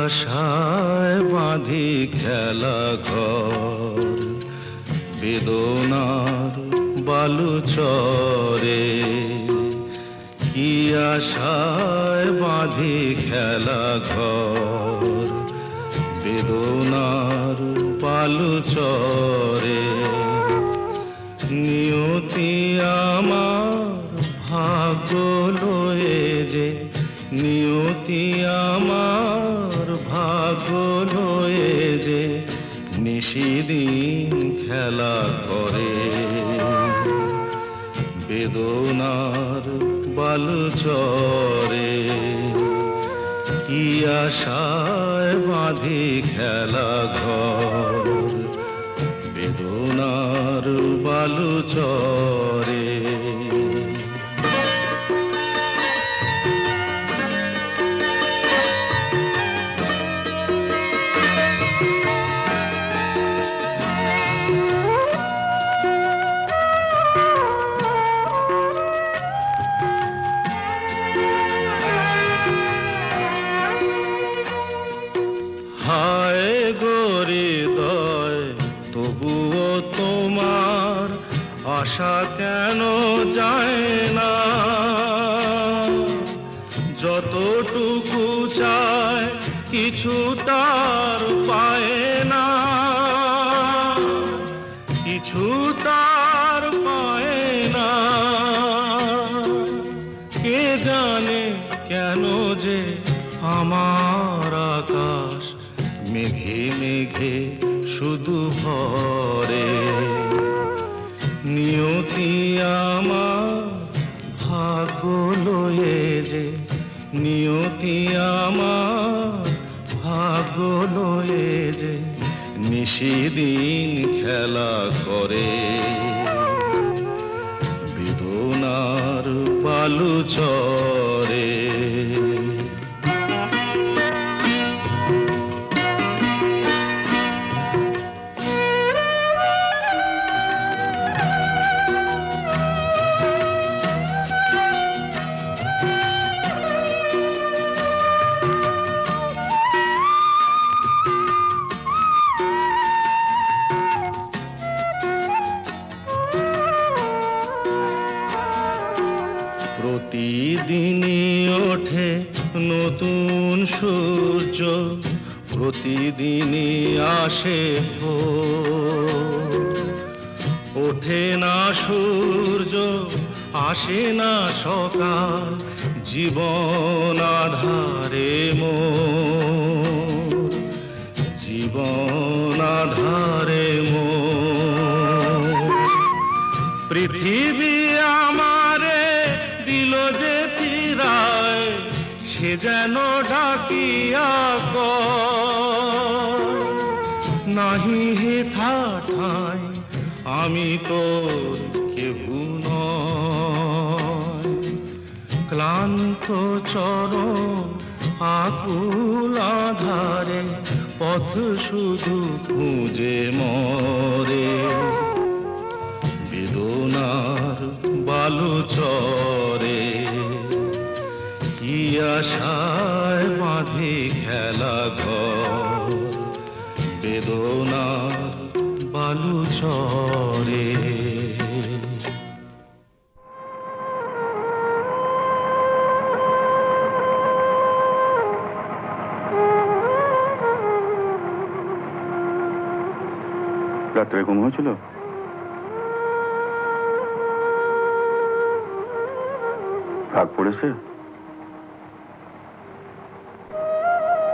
আশায় বাঁধি খেলা ঘর, বেদনার বালু চরে। কি আশায় বাঁধি খেলা ঘর, বেদনার বালু চরে। নিয়তি আমার ভাগ্য লয়ে যে, নিয়তি আমার ভাগ্য লয়ে যে নিশিদিন খেলা করে। বেদনার বালু চরে, কি আশায় বাঁধি খেলা ঘর, বেদনার বালু বালুচরে। হায় গরিদয় তবুও তোমার আশা কেন যায় না? যতটুকু চায় কিছু তার পায় না, কিছু তার পায় না। কে জানে কেন যে আমার আকাশ মেঘে মেঘে শুধু ভরে। নিয়তি আমার ভাগ্য লয়ে যে, নিয়তি আমার ভাগ্য লয়ে যে নিশিদিন খেলা করে। বেদনার বালুচরে। প্রতিদিনই ওঠে নতুন সূর্য, প্রতিদিনই আসে ভোর। ওঠে না সূর্য, আসে না সকাল, জীবন আধারে মোর, জীবন আধারে মোর। পৃথিবী আমারে দিল যে ফিরায়, সে যেন ডাকিয়া কয়, নাহি হেথা ঠাঁই আমি তোর কেহু নয়। ক্লান্ত চরণ আকুল আধারে পথ শুধু খুঁজে মরে। বেদনার বালুচরে কি আশায় বাঁধে খেলা ঘর। বেদনার বালুচরে। রাত্রে ঘুম হয়েছিল? রাগ পড়েছে?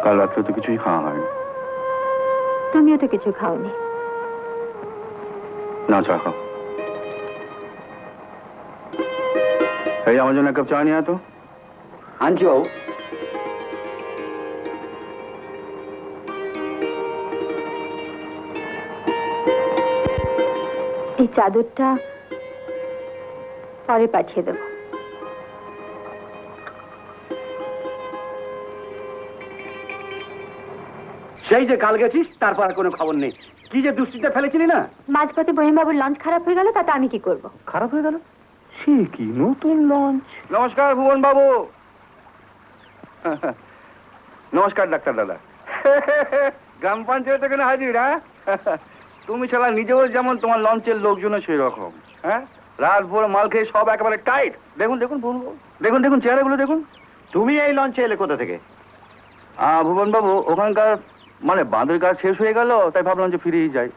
কাল রাত্রে তো কিছুই খাওয়া হয়নি। তুমিও তো কিছু খাওনি। না, চা খাও। এই আমার জন্য এক কাপ চা নিয়ে আয় তো। আনছি বাবু। এই চাদরটা পরে পাঠিয়ে দেবো। সেই যে কাল গেছিস, তারপর আর কোনো খবর নেই। কি যে দুশ্চিন্তা ফেলেছিলি না? মাঝপথে বহিমবাবুর লঞ্চ খারাপ হয়ে গেল, তাতে আমি কি করব? খারাপ হয়ে গেল? সে কি নতুন লঞ্চ? নমস্কার ভুবন বাবু। নমস্কার ডাক্তার দাদা। গ্রাম পঞ্চায়েত এখানে হাজির। হ্যাঁ, তুমি ছাড়া নিজেও যেমন, তোমার লঞ্চের লোকজনও সেই রকম। হ্যাঁ, রাত ভোর মাল খেয়ে সব একেবারে টাইট। দেখুন দেখুন ভুবন বাবু, দেখুন দেখুন চেহারাগুলো দেখুন। তুমি এই লঞ্চে এলে কোথা থেকে? ভুবন বাবু, ওখানকার মানে বাঁধের কাজ শেষ হয়ে গেল, তাই ভাবলাম যে ফিরেই যাই।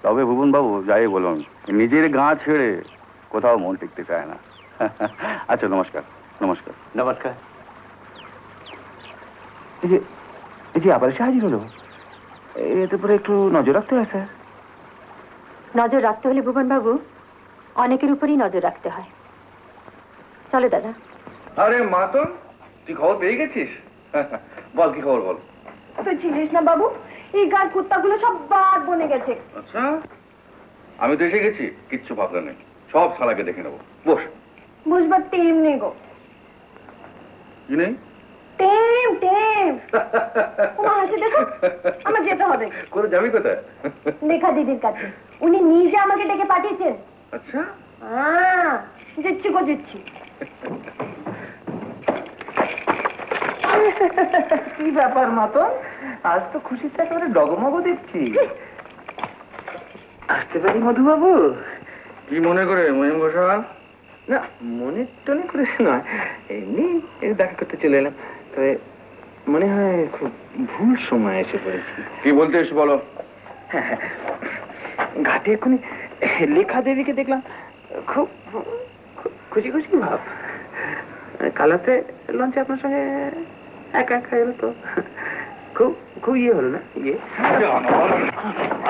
তবে ভুবন বাবু, যাই বলুন, নিজের গাঁ ছেড়ে কোথাও মন টিকতে চায় না। আচ্ছা, নমস্কার। নমস্কার। নমস্কার। এই যে আবার এসে হাজির হলো, এতে পরে একটু নজর রাখতে হয় স্যার। নজর রাখতে হলে ভুবনবাবু অনেকের উপরই নজর রাখতে হয়। চলো দাদা। আরে মাতন, তুই খবর পেয়ে গেছিস? বল, কি খবর বল। তুই ছিলিস না বাবু, এই গার কুত্তাগুলো সব বাদ বনে গেছে। আচ্ছা, আমি তো এসে গেছি, কিচ্ছু ভাবনা নেই, সব শালাকে দেখে নেবো। বস। বুঝবার টেম নেই গো। কি নেই? টেম টেম। তোমার হাসি দেখো, আমার যেতে হবে। কোথায় যাবি, কোথায়? লেখা দিদির কাছে, উনি নিজে আমাকে ডেকে পাঠিয়েছেন। আচ্ছা, দিচ্ছি গো দিচ্ছি। কি ব্যাপার মতন, আজ তো খুশিতে একেবারে ডগমগ দেখছি। আসতে পারি মধুবাবু? কি মনে করে মহিম ঘোষাল? না, মনে টনে করে নয়, এমনি দেখা করতে চলে এলাম। তবে মনে হয় খুব ভুল সময় এসে পড়েছি। কি বলতে এসে বলো। ঘাটে এক্ষুনি লেখা দেবীকে দেখলাম, খুব খুশি খুশি ভাব। কালাতে লঞ্চে আপনার সঙ্গে একা একা এলো তো খুব খুব ইয়ে হলো না? ইয়ে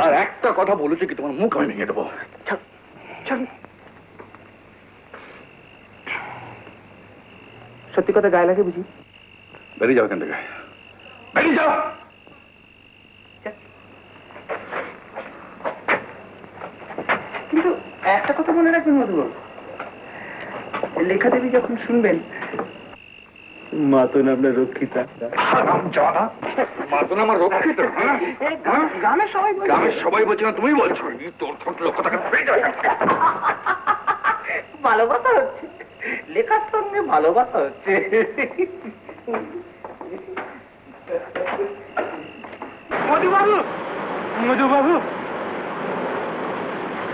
আর একটা কথা বলেছে কি তোমার মুখ আমি ভেঙে দেবো। সত্যি কথা গায়ে লাগে বুঝি? বেরিয়ে যাও এখান থেকে, বেরিয়ে যাও। কিন্তু একটা কথা মনে রাখবেন মধুবাবু, লেখা দেবী যখন শুনবেন মাতন আপনার রক্ষিতা। মাতন আমার রক্ষিত? গ্রামের সবাই গ্রামের সবাই বলছে না, তুমি বলছো? তোর লক্ষ্যটাকে ভালোবাসা হচ্ছে, লেখার সঙ্গে ভালোবাসা হচ্ছে। মধুবাবু, মধুবাবু,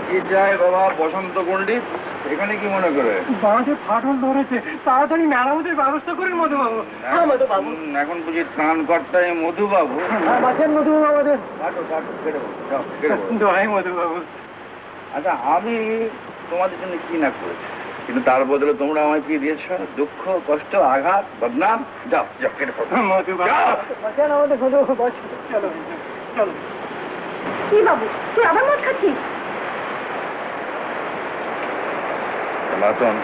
কি চাই বাবা বসন্ত পণ্ডিত? এখানে কি মনে করে? বাঁধে ফাটল ধরেছে, তাড়াতাড়ি মেরামতের ব্যবস্থা করেন মধুবাবু। হ্যাঁ মধুবাবু। এখন বুঝি ত্রাণকর্তায় মধুবাবু? বাঁচেন মধুবাবু আমাদের। দোহাই মধুবাবু। আচ্ছা, আমি তোমাদের জন্য কি না করেছি, কিন্তু তার বদলে তোমরা আমায় কি দিয়েছ? দুঃখ, কষ্ট, আঘাত, বদনাম। যাও যাও, কেটে পড়ো। মধুবাবু বাঁচেন আমাদের, মধুবাবু বাঁচেন। চলো চলো। কি বাবু, তুই আবার মদ খাচ্ছিস? মাতন,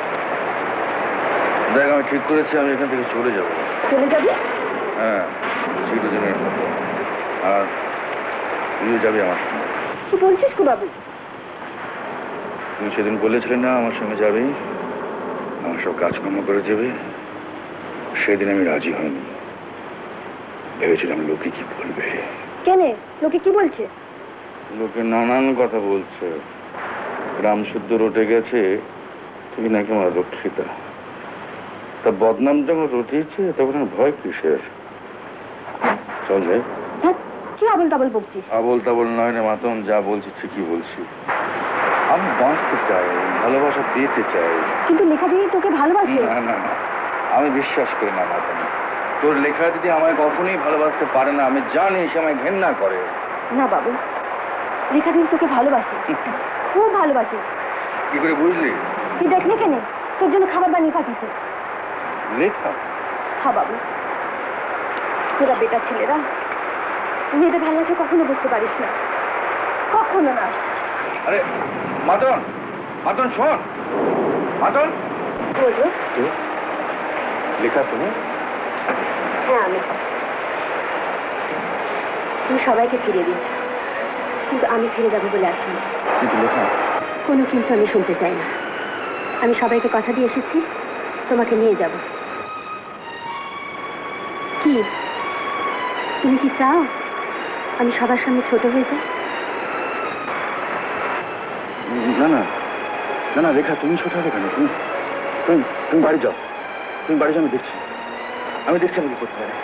দেখ আমি ঠিক করেছি আমি এখান থেকে চলে যাবো। চলে যাবি? হ্যাঁ, চিরদিনের মতো। আর তুইও যাবি আমার সঙ্গে। কি বলছিস গো বাবু? তুমি সেদিন বলেছিলে না আমার সঙ্গে যাবি, আমার সব কাজকর্ম করে যাবে। সেদিন আমি রাজি হইনি, ভেবেছিলাম লোকে কি বলবে। কেন, লোকে কি বলছে? লোকে নানান কথা বলছে। গ্রাম শুদ্ধ রটে গেছে তুই নাকি আমার রক্ষিতা। তা বদনাম যখন রটিয়েছে তখন ভয় কিসের? চল যাই। কি আবল তাবল বকছিস? আবল তাবল নয় রে মাতন, যা বলছি ঠিকই বলছি। আমি বাঁচতে চাই, ভালোবাসা পেতে চাই। কিন্তু লেখা দিদি তোকে ভালোবাসে। না না না, আমি বিশ্বাস করি না মাতন। তোর লেখা দিদি আমায় কখনোই ভালোবাসতে পারে না, আমি জানি সে আমায় ঘেন্না করে। না বাবু, লেখা দিদি তোকে ভালোবাসে, খুব ভালোবাসে। কি করে বুঝলি? তুই দেখলে কেন, তোর জন্য খাবার বানিয়ে পাঠিয়েছে। লেখা? হ্যাঁ বাবু, তোরা বেটা ছেলেরা মেয়েদের ভালোবাসা কখনো বুঝতে পারিস না, কখনো না। আরে মাতন, মাতন শোন, মাতন। বলবো? লেখা তুমি? হ্যাঁ আমি। তুমি সবাইকে ফিরিয়ে দিয়েছ, কিন্তু আমি ফিরে যাবো বলে আসিনি। কিন্তু লেখা? কোনো কিন্তু আমি শুনতে চাই না। আমি সবাইকে কথা দিয়ে এসেছি তোমাকে নিয়ে যাব। কি তুমি কি চাও আমি সবার সামনে ছোট হয়ে যাই? না না না না রেখা, তুমি ছোট হবে কেন? তুমি তুমি তুমি বাড়ি যাও, তুমি বাড়ি যাও, আমি দেখছি আমি কি করতে পারি।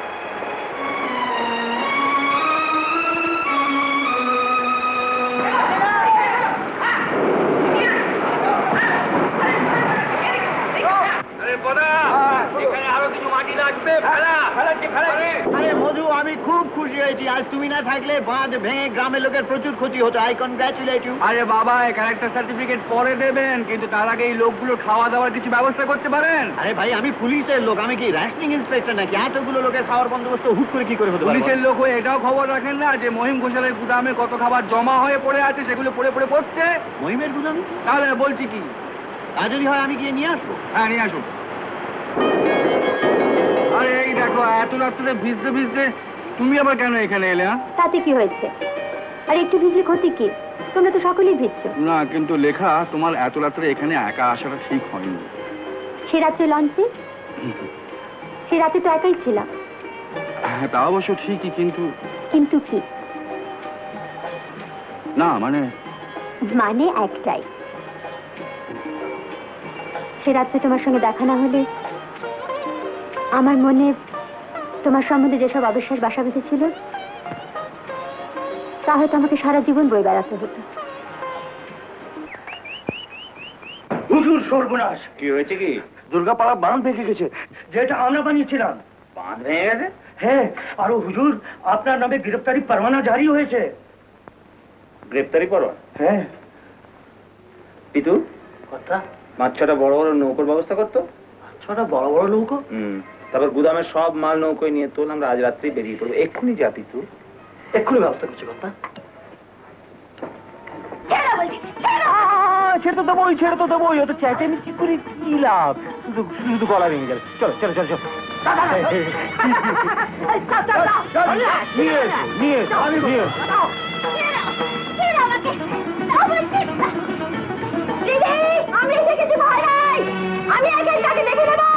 মধু, আমি খুব খুশি হয়েছি। আজ তুমি না থাকলে বাঁধ ভেঙে গ্রামের লোকের প্রচুর ক্ষতি হতো। I congratulate you. আরে বাবা, ক্যারেক্টার সার্টিফিকেট পরে দেবেন, কিন্তু তার আগে এই লোকগুলো খাওয়া দাওয়ার কিছু ব্যবস্থা করতে পারেন। আরে ভাই, আমি পুলিশের লোক, আমি কি রেশনিং ইন্সপেক্টর নাকি? এতগুলো লোকের খাওয়ার বন্দোবস্ত হুট করে কি করে হতে পারে? পুলিশের লোক হয়ে এটাও খবর রাখেন না যে মহিম ঘোষালের গুদামে কত খাবার জমা হয়ে পড়ে আছে, সেগুলো পড়ে পড়ে পড়ছে। মহিমের গুদামে? তাহলে বলছি কি, তা যদি হয় আমি গিয়ে নিয়ে আসবো। হ্যাঁ নিয়ে আসুন। আরে এই দেখো, এত রাত্রে ভিজতে ভিজতে তুমি আবার কেন এখানে এলে? তাতে কি হয়েছে? আর একটু ভিজলে ক্ষতি কি? তোমরা তো সকলেই ভিজছো। না, কিন্তু লেখা তোমার এত রাত্রে এখানে একা আসাটা ঠিক হয়নি। সে রাত্রে লঞ্চে, সে রাতে তো একাই ছিলাম। হ্যাঁ, তা অবশ্য ঠিকই, কিন্তু কিন্তু কি? না মানে মানে একটাই, সে রাত্রে তোমার সঙ্গে দেখা না হলে আমার মনে তোমার সম্বন্ধে যেসব অবিশ্বাস বাসা বেঁধেছিল তা হয়তো আমাকে সারা জীবন বয়ে বেড়াতে হতো। হুজুর সর্বনাশ! কি হয়েছে? কি দুর্গাপাড়া বাঁধ ভেঙে গেছে, যেটা আমরা বানিয়েছিলাম। বাঁধ ভেঙে গেছে? হ্যাঁ, আরো হুজুর আপনার নামে গ্রেফতারি পরোয়ানা জারি হয়েছে। গ্রেপ্তারি পরোয়ানা? হ্যাঁ। পিতু, কথা 5-6টা বড় বড় নৌকোর ব্যবস্থা করতো। 6টা বড় বড় নৌকো? তারপর গুদামের সব মাল নৌকোয় নিয়ে তোল, আমরা আজ রাত্রেই বেরিয়ে পড়বো। এক্ষুনি যা পিতু। এক্ষুনি ব্যবস্থা করছি কথা। ছেড়ে তো দেবোই, ছেড়ে তো দেবোই। ও তো চেঁচামেচি করে কি লাভ? শুধু শুধু গলা ভেঙে যাবে। চলো চলো চলো চলো, নিয়ে এসো নিয়ে এসো নিয়ে এসো। আমি এসে গেছি, ভয় নাই। আমি একাই তাকে দেখে নেবো।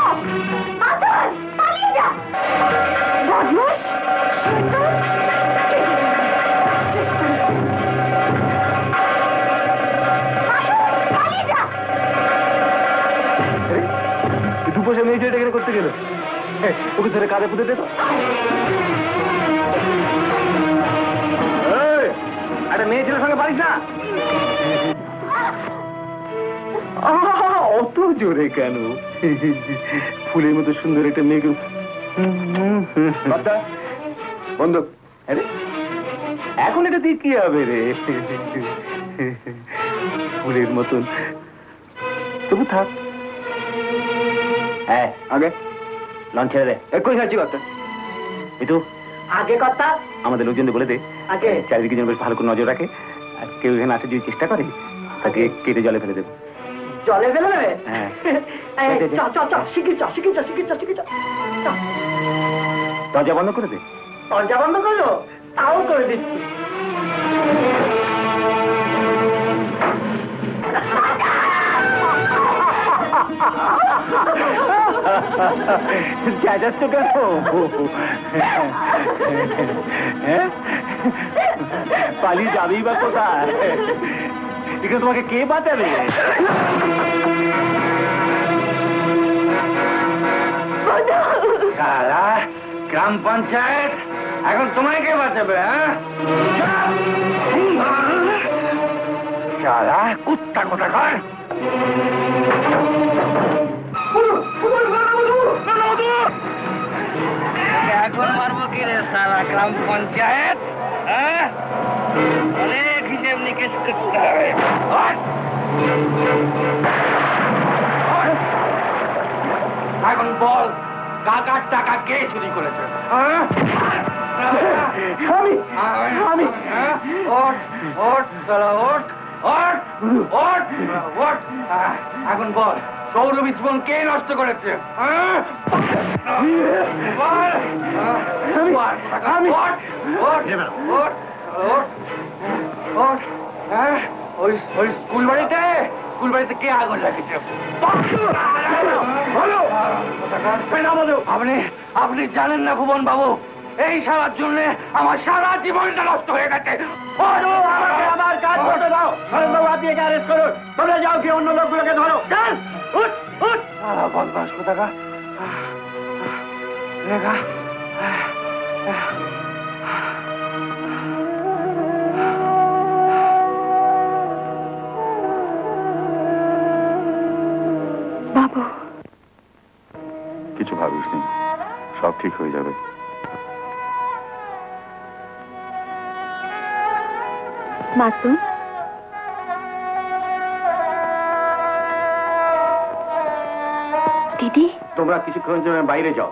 মাতুল, পালিয়ে যা। বদমাশ, সুন্দর। পালিয়ে যা। দুপয়সা মেয়ে ছেলেটা এখানে করতে গেল, ওকে ধরে কাঁধে পুঁতে দে তো। একটা মেয়ে ছেলের সঙ্গে পারিস না? অত জোরে কেন? ফুলের মতো সুন্দর একটা মেয়েকে বন্ধু। আরে এখন এটা দিয়ে কি হবে রে? ফুলের মতন তবু থাক। হ্যাঁ, আগে লঞ্চ ছেড়ে দে। এক্ষুনি খাচ্ছি কথা। মিতু, আগে কথা আমাদের লোকজনদের বলে দে আগে চারিদিকে যেন বেশ ভালো করে নজর রাখে, আর কেউ এখানে আসে যদি চেষ্টা করে তাকে কেটে জলে ফেলে দেবে। জলে ফেলে দেবে? হ্যাঁ, চ চ চ, শিগগির চ, শিগগির চ, শিগগির চ, শিগগির চ। দরজা বন্ধ করে দে। দরজা বন্ধ করো? তাও করে দিচ্ছি। চেঁচাচ্ছ কেন? পালিয়ে যাবেই বা কোথায়? এখানে তোমাকে কে বাঁচাবে? কারা? গ্রাম পঞ্চায়েত এখন তোমায় কে বাঁচাবে? হ্যাঁ, কারা? কুত্তা কোথাকার? এখন মারবো কি রে সারা গ্রাম পঞ্চায়েত? অনেক হিসেব নিকেশ করতে হবে। এখন বল, কাকার টাকা কে চুরি করেছে? আমি ওঠ ওঠ সালা ওঠ ওঠ ওঠ ওঠ। এখন বল, সৌরভীর জীবন কে নষ্ট করেছে? ওই স্কুল বাড়িতে কে আগুন লাগিয়েছে? আপনি জানেন না ভুবন বাবু, এই সারার জন্য আমার সারা জীবনটা নষ্ট হয়ে গেছে। আমার কাজ করতে দাও। আপনি একে অ্যারেস্ট করুন। তোমরা যাও, কি অন্য লোকগুলোকে ধরো। বদমাস কোথাকা। লেখা বাবু, কিছু ভাবিস নি, সব ঠিক হয়ে যাবে। মাতুল, দিদি, তোমরা কিছুক্ষণ জন্য বাইরে যাও।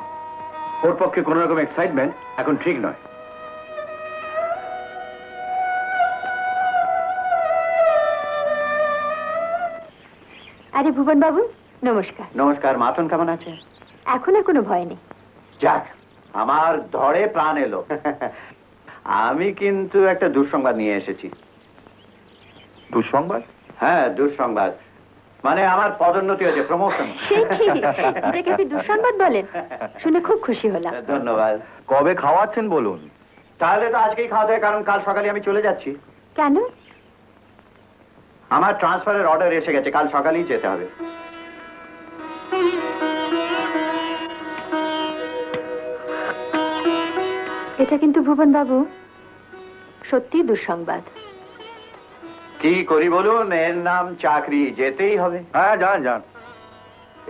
ওর পক্ষে কোন রকম এক্সাইটমেন্ট এখন ঠিক নয়। আরে ভুবন বাবু, নমস্কার। নমস্কার। মাতন কেমন আছে? এখন আর কোনো ভয় নেই। যাক, আমার ধরে প্রাণ এলো। আমি কিন্তু একটা দুঃসংবাদ নিয়ে এসেছি। দুঃসংবাদ? হ্যাঁ, দুঃসংবাদ। মানে আমার পদোন্নতি হয়েছে, প্রমোশন। সে কি? এটাকে আপনি দুঃসংবাদ বলেন? শুনে খুব খুশি হলাম। ধন্যবাদ। কবে খাওয়াচ্ছেন বলুন? তাহলে তো আজকেই খাওয়াতে হয়, কারণ কাল সকালে আমি চলে যাচ্ছি। কেন? আমার ট্রান্সফারের অর্ডার এসে গেছে, কাল সকালেই যেতে হবে। এটা কিন্তু ভুবন বাবু সত্যি দুঃসংবাদ। কি করি বলুন, এর নাম চাকরি, যেতেই হবে। হ্যাঁ, যান যান।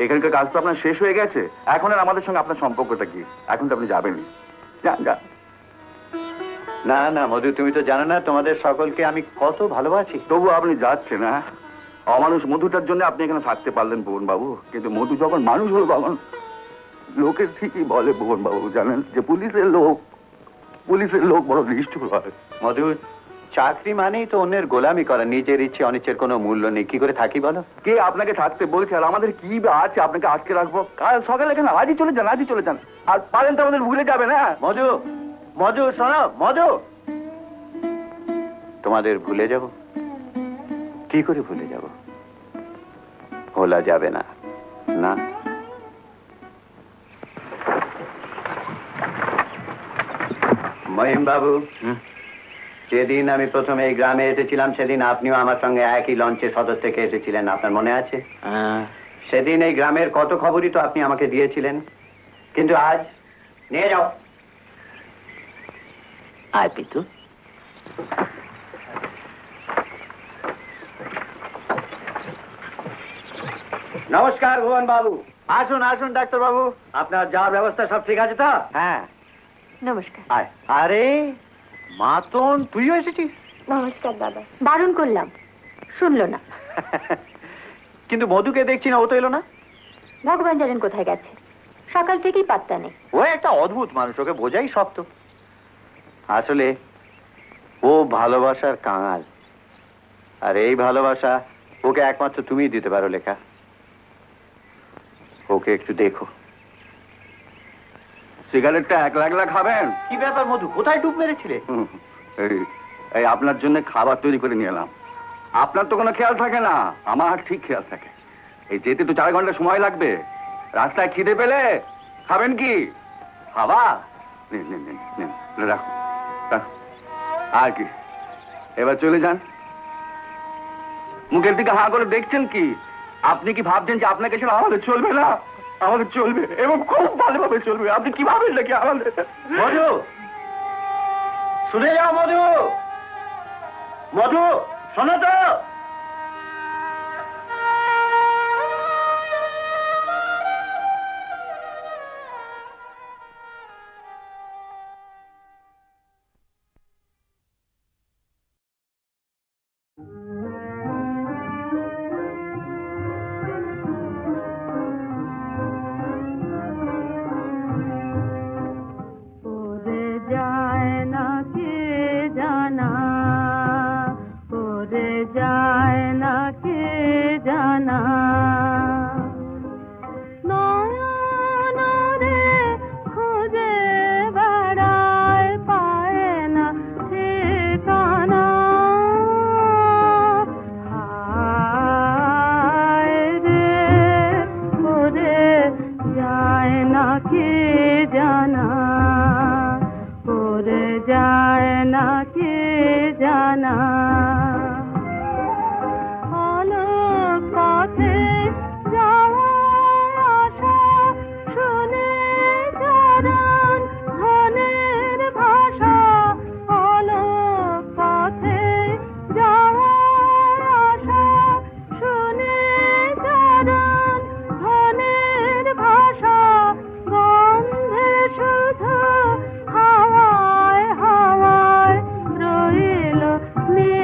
এখানকার কাজ তো আপনার শেষ হয়ে গেছে, এখন আর আমাদের সঙ্গে আপনার সম্পর্কটা কি? এখন তো আপনি যাবেনই। যান যান। না না মধু, তুমি তো জানো না তোমাদের সকলকে আমি কত ভালোবাসি। তবু আপনি যাচ্ছেন, হ্যাঁ? অমানুষ মধুটার জন্য আপনি এখানে থাকতে পারলেন ভুবন বাবু, কিন্তু মধু যখন মানুষ হল তখন লোকের ঠিকই বলে ভুবন বাবু, জানেন যে পুলিশের লোক বড় নিষ্ঠুর হয়। মধু, চাকরি মানেই তো অন্যের গোলামি করা, নিজের ইচ্ছে অনিচ্ছের কোনো মূল্য নেই। কি করে থাকি বলো? কে আপনাকে থাকতে বলছে? আর আমাদের কি বা আছে আপনাকে আটকে রাখবো? কাল সকালে এখানে আজই চলে যান, আজই চলে যান। আর পারেন তো আমাদের ভুলে যাবেন। হ্যাঁ মধু, মধু শোনো, মধু। তোমাদের ভুলে যাব? কি করে ভুলে যাব? ভোলা যাবে না, না। মহিম বাবু, যেদিন আমি প্রথমে এই গ্রামে এসেছিলাম সেদিন আপনিও আমার সঙ্গে একই লঞ্চে সদর থেকে এসেছিলেন, আপনার মনে আছে? সেদিন এই গ্রামের কত খবরই তো আপনি আমাকে দিয়েছিলেন, কিন্তু আজ নিয়ে যাও। আয় পিতু। নমস্কার ভুবন বাবু। আসুন আসুন ডাক্তার বাবু, আপনার যাওয়ার ব্যবস্থা সব ঠিক আছে তো? হ্যাঁ। নমস্কার। আয়। আরে মাতন, তুইও এসেছিস? নমস্কার দাদা। বারণ করলাম, শুনলো না। কিন্তু মধুকে দেখছি না, ও তো এলো না। ভগবান জানেন কোথায় গেছে, সকাল থেকেই পাত্তা নেই। ও একটা অদ্ভুত মানুষ, ওকে বোঝাই শক্ত। আসলে ও ভালোবাসার কাঙাল, আর এই ভালোবাসা ওকে একমাত্র তুমিই দিতে পারো লেখা। ওকে একটু দেখো। সিগারেটটা একলা খাবেন? কি ব্যাপার মধু, কোথায় ডুব মেরেছিলে? এই আপনার জন্য খাবার তৈরি করে নিয়ে এলাম। আপনার তো কোনো খেয়াল থাকে না, আমার ঠিক খেয়াল থাকে। এই যেতে তো 4 ঘন্টা সময় লাগবে। রাস্তায় খিদে পেলে খাবেন কি? খাবার রাখো। আর কি, এবার চলে যান। মুখের দিকে হাঁ করে দেখছেন কি? আপনি কি ভাবছেন যে আপনাকে ছাড়া আমাদের চলবে না? আমাদের চলবে, এবং খুব ভালোভাবে চলবে। আপনি কি ভাবেন নাকি আমাদের? মধু, শুনে যাও মধু। মধু শোনো তো। Me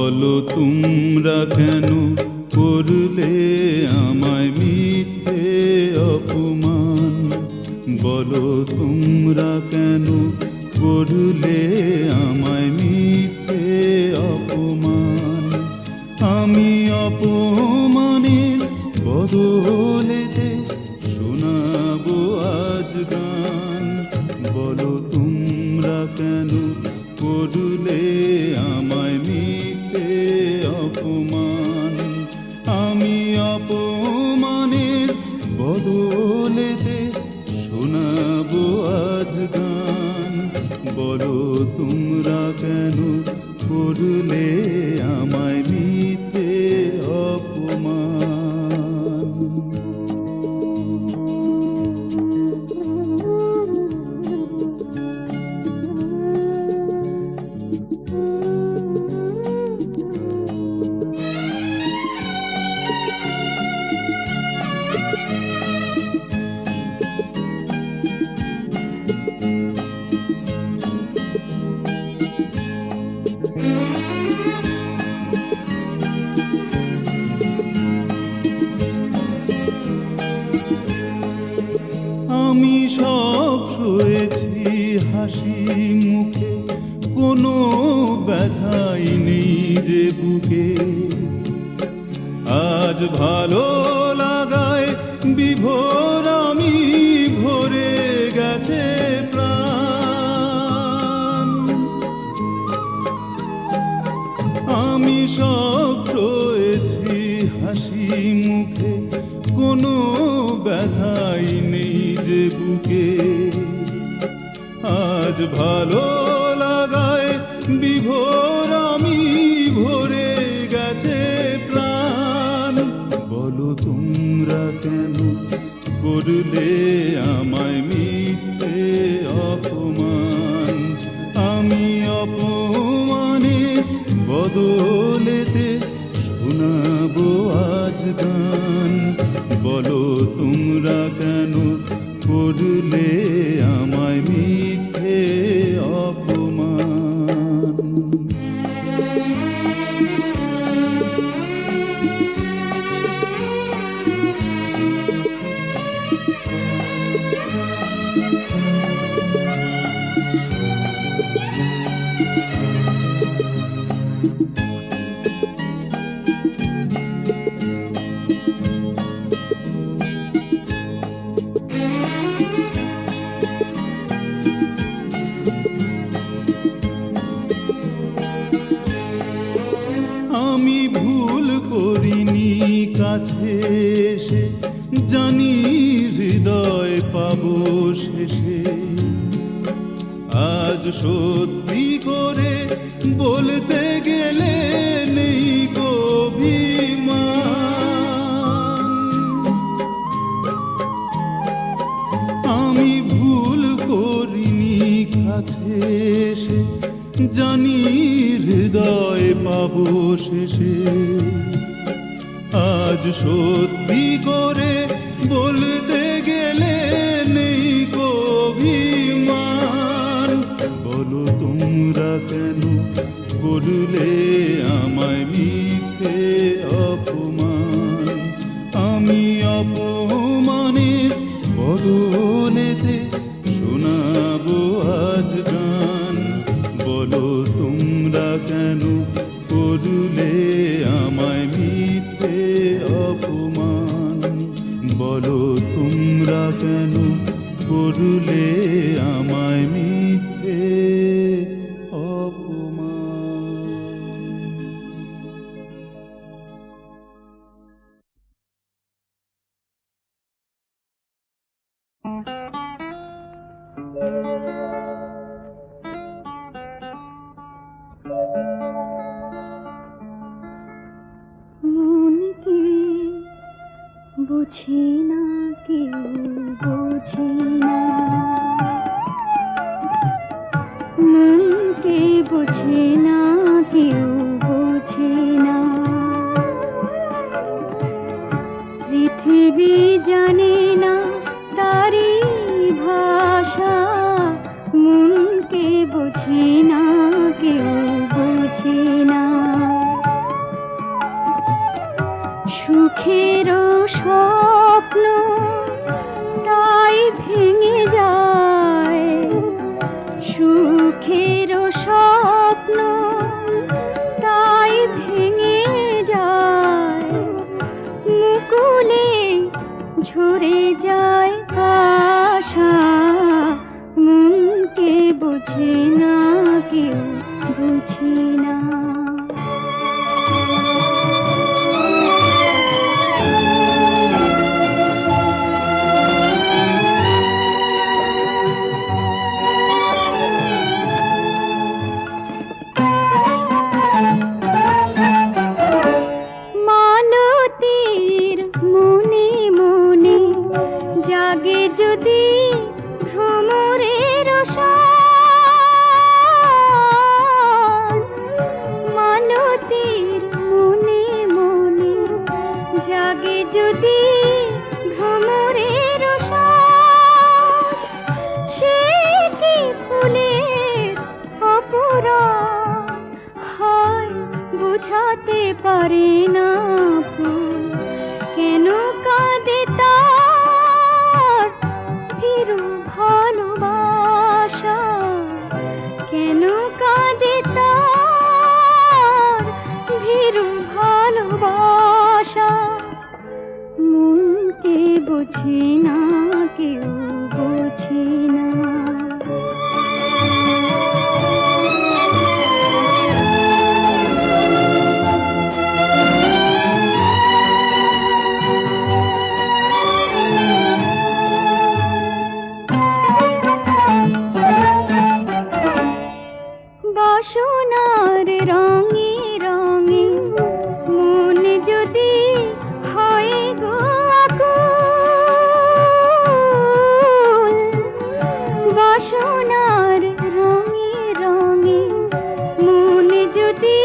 বলো তোমরা কেন করলে আমায় মিথ্যে অপমান, বলো তোমরা কেন করলে আমায় মিথ্যে অপমান। আমি অপমানের বদলেতে শোনাবো আজ গান, বলো তোমরা কেন করলে আমায় মিথ্যে অপমান। আমি অপমানের বদলেতে শোনাবো আজ গান, বলো তোমরা কেন করলে আমায় মিথ্যে অপমান। আমি সব সয়েছি হাসি মুখে, কোনো ব্যথাই নেই যে বুকে। আজ ভালো লাগায় বিভোর আমি, ভরে গেছে প্রাণ। আমি সব সয়েছি হাসি মুখে, কোনো ব্যথাই নেই যে বুকে। আজ ভালো লাগায় বিভোর আমি, ভরে গেছে প্রাণ। বলো তোমরা কেন করলে আমায় মিথ্যে অপমান। আমি অপমানের বদলেতে শোনাবো আজ গান, বলো তোমরা কেন করলে আমায় মিথ্যে অপমান। আমি ভুল করিনি কাছে এসে, জানি হৃদয় পাবো শেষে। আজ সত্যি করে বলতে গেলে নেই গো অভিমান। আমি ভুল করিনি কাছে এসে, জানি হৃদয় পাবো শেষে। আজ সত্যি করে বলতে গেলে নেই গো অভিমান। বলো তোমরা কেন করলে আমায় মিথ্যে অপমান। আমি অপমানের বদলেতে শোনাবো আজ গান, বলো তোমরা কেন করলে আমায় মিথ্যে অপমান। বলো তোমরা কেন করলে আমায় মিথ্যে অপমান। মনকে বুঝি না কেউ, বুঝি না মনকে বুঝি না কেউ, বুঝি না পৃথিবী জানে না তারি ভাষা। মনকে বুঝি না কেউ, বুঝি না সুখের স্বপ্ন তাই ভেঙে যায়, সুখের স্বপ্ন তাই ভেঙে যায়, মুকুলে ঝরে যায় আশা, মনকে বুঝি না কেউ, বুঝি না। মালতীর মনে মনে জাগে যদি ভ্রমরের সাজ, মালতীর মনে মনে জাগে যদি ভ্রমরের সাজ, সে কি ফুলের অপরাধ হয় বুঝাতে পারে না ফুল, কেন কাঁদে তার ভীরু ভালোবাসা, কেন কাঁদে তার ভীরু ভালোবাসা, মনকে বুঝি না কেউ, বুঝি না। বাসনার রঙে রঙে মন যদি হয় গো আকুল, বাসনার রঙে রঙে মন যদি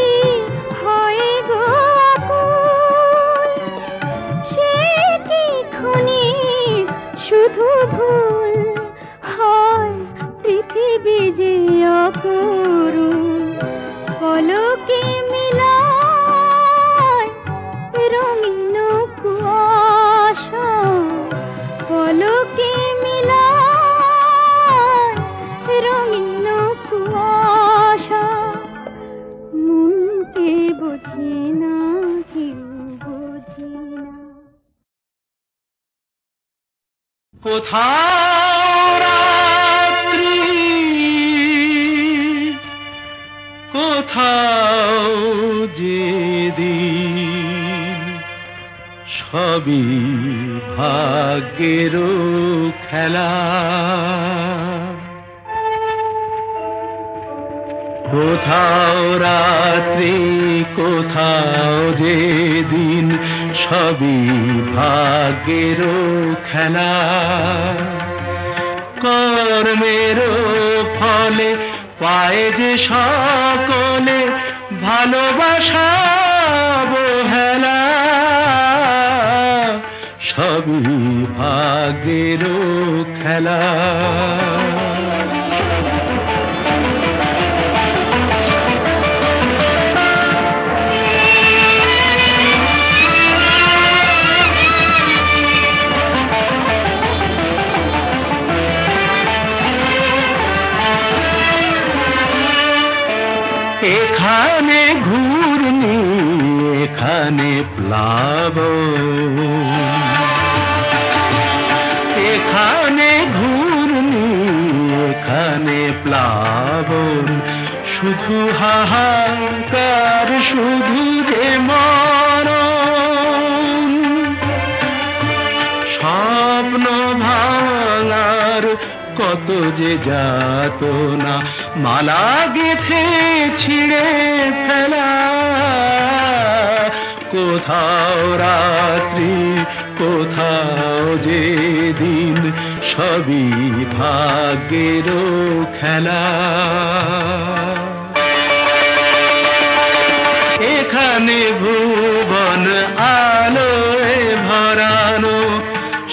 হয় গো আকুল, সে কি ক্ষণিক শুধু ভুল হয় পৃথিবী যে অপরূপ, পলকে মিলায় রঙিন কুয়াশা, পলকে মিলায় রঙিন কুয়াশা, মনকে বুঝি না কেউ, বুঝি না। কোথাও রাত্রি, কোথাও যে দিন, সবই ভাগ্যের খেলা। কোথাও রাত্রি, কোথাও যে দিন, সবই ভাগ্যের খেলা। কর্মের ফলে পায় যে সকলে ভালোবাসা অবহেলা, সবই ভাগ্যের খেলা। এখানে ঘূর্ণি, এখানে প্লাবন, এখানে ঘূর্ণি, এখানে প্লাবন, শুধু হাহাকার, শুধু যে মরণ। স্বপ্ন ভাঙার কত যে যাতনা, মালা গেথে ছিঁড়ে ফেলা। কোথাও রাত্রি, কোথাও যে দিন, সবই ভাগ্যের খেলা। এখানে ভুবন আলোয় ভরানো,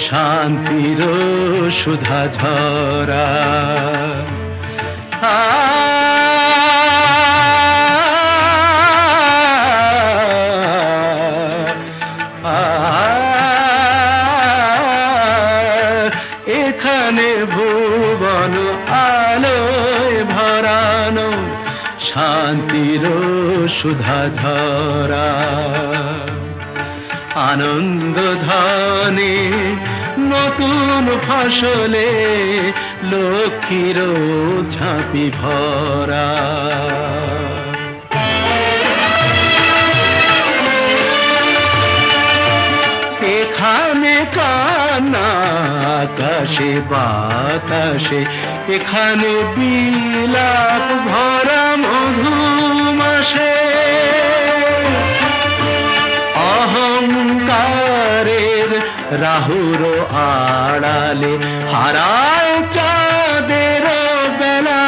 শান্তির সুধা ঝরা। শান্তির সুধা ঝরা আনন্দ ধনে নতুন ফসলে লক্ষ্মীর ঝাঁপি ভরা এখানে কান্না আকাশে বাতাসে এখানে বিলাপ ভরা মধুমাসে অহংকারের রাহুর আড়ালে হারায় চাঁদের বেলা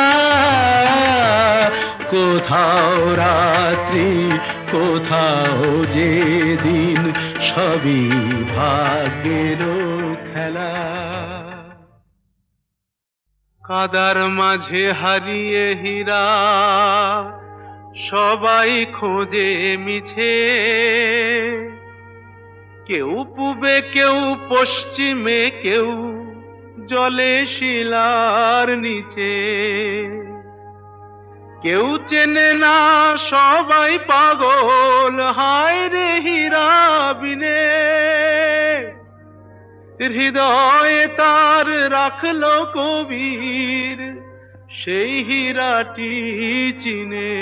কোথাও রাত্রি কোথাও যে দিন সবই ভাগ্যের খেলা কাদার মাঝে হারিয়ে হীরা সবাই খোঁজে মিছে কেউ পূবে কেউ পশ্চিমে কেউ জলে শিলার নিচে কেউ চেনে না সবাই পাগল হায় রে হীরা বিনে হৃদয়ে তার রাখলো কবির সেই হীরাটি চিনে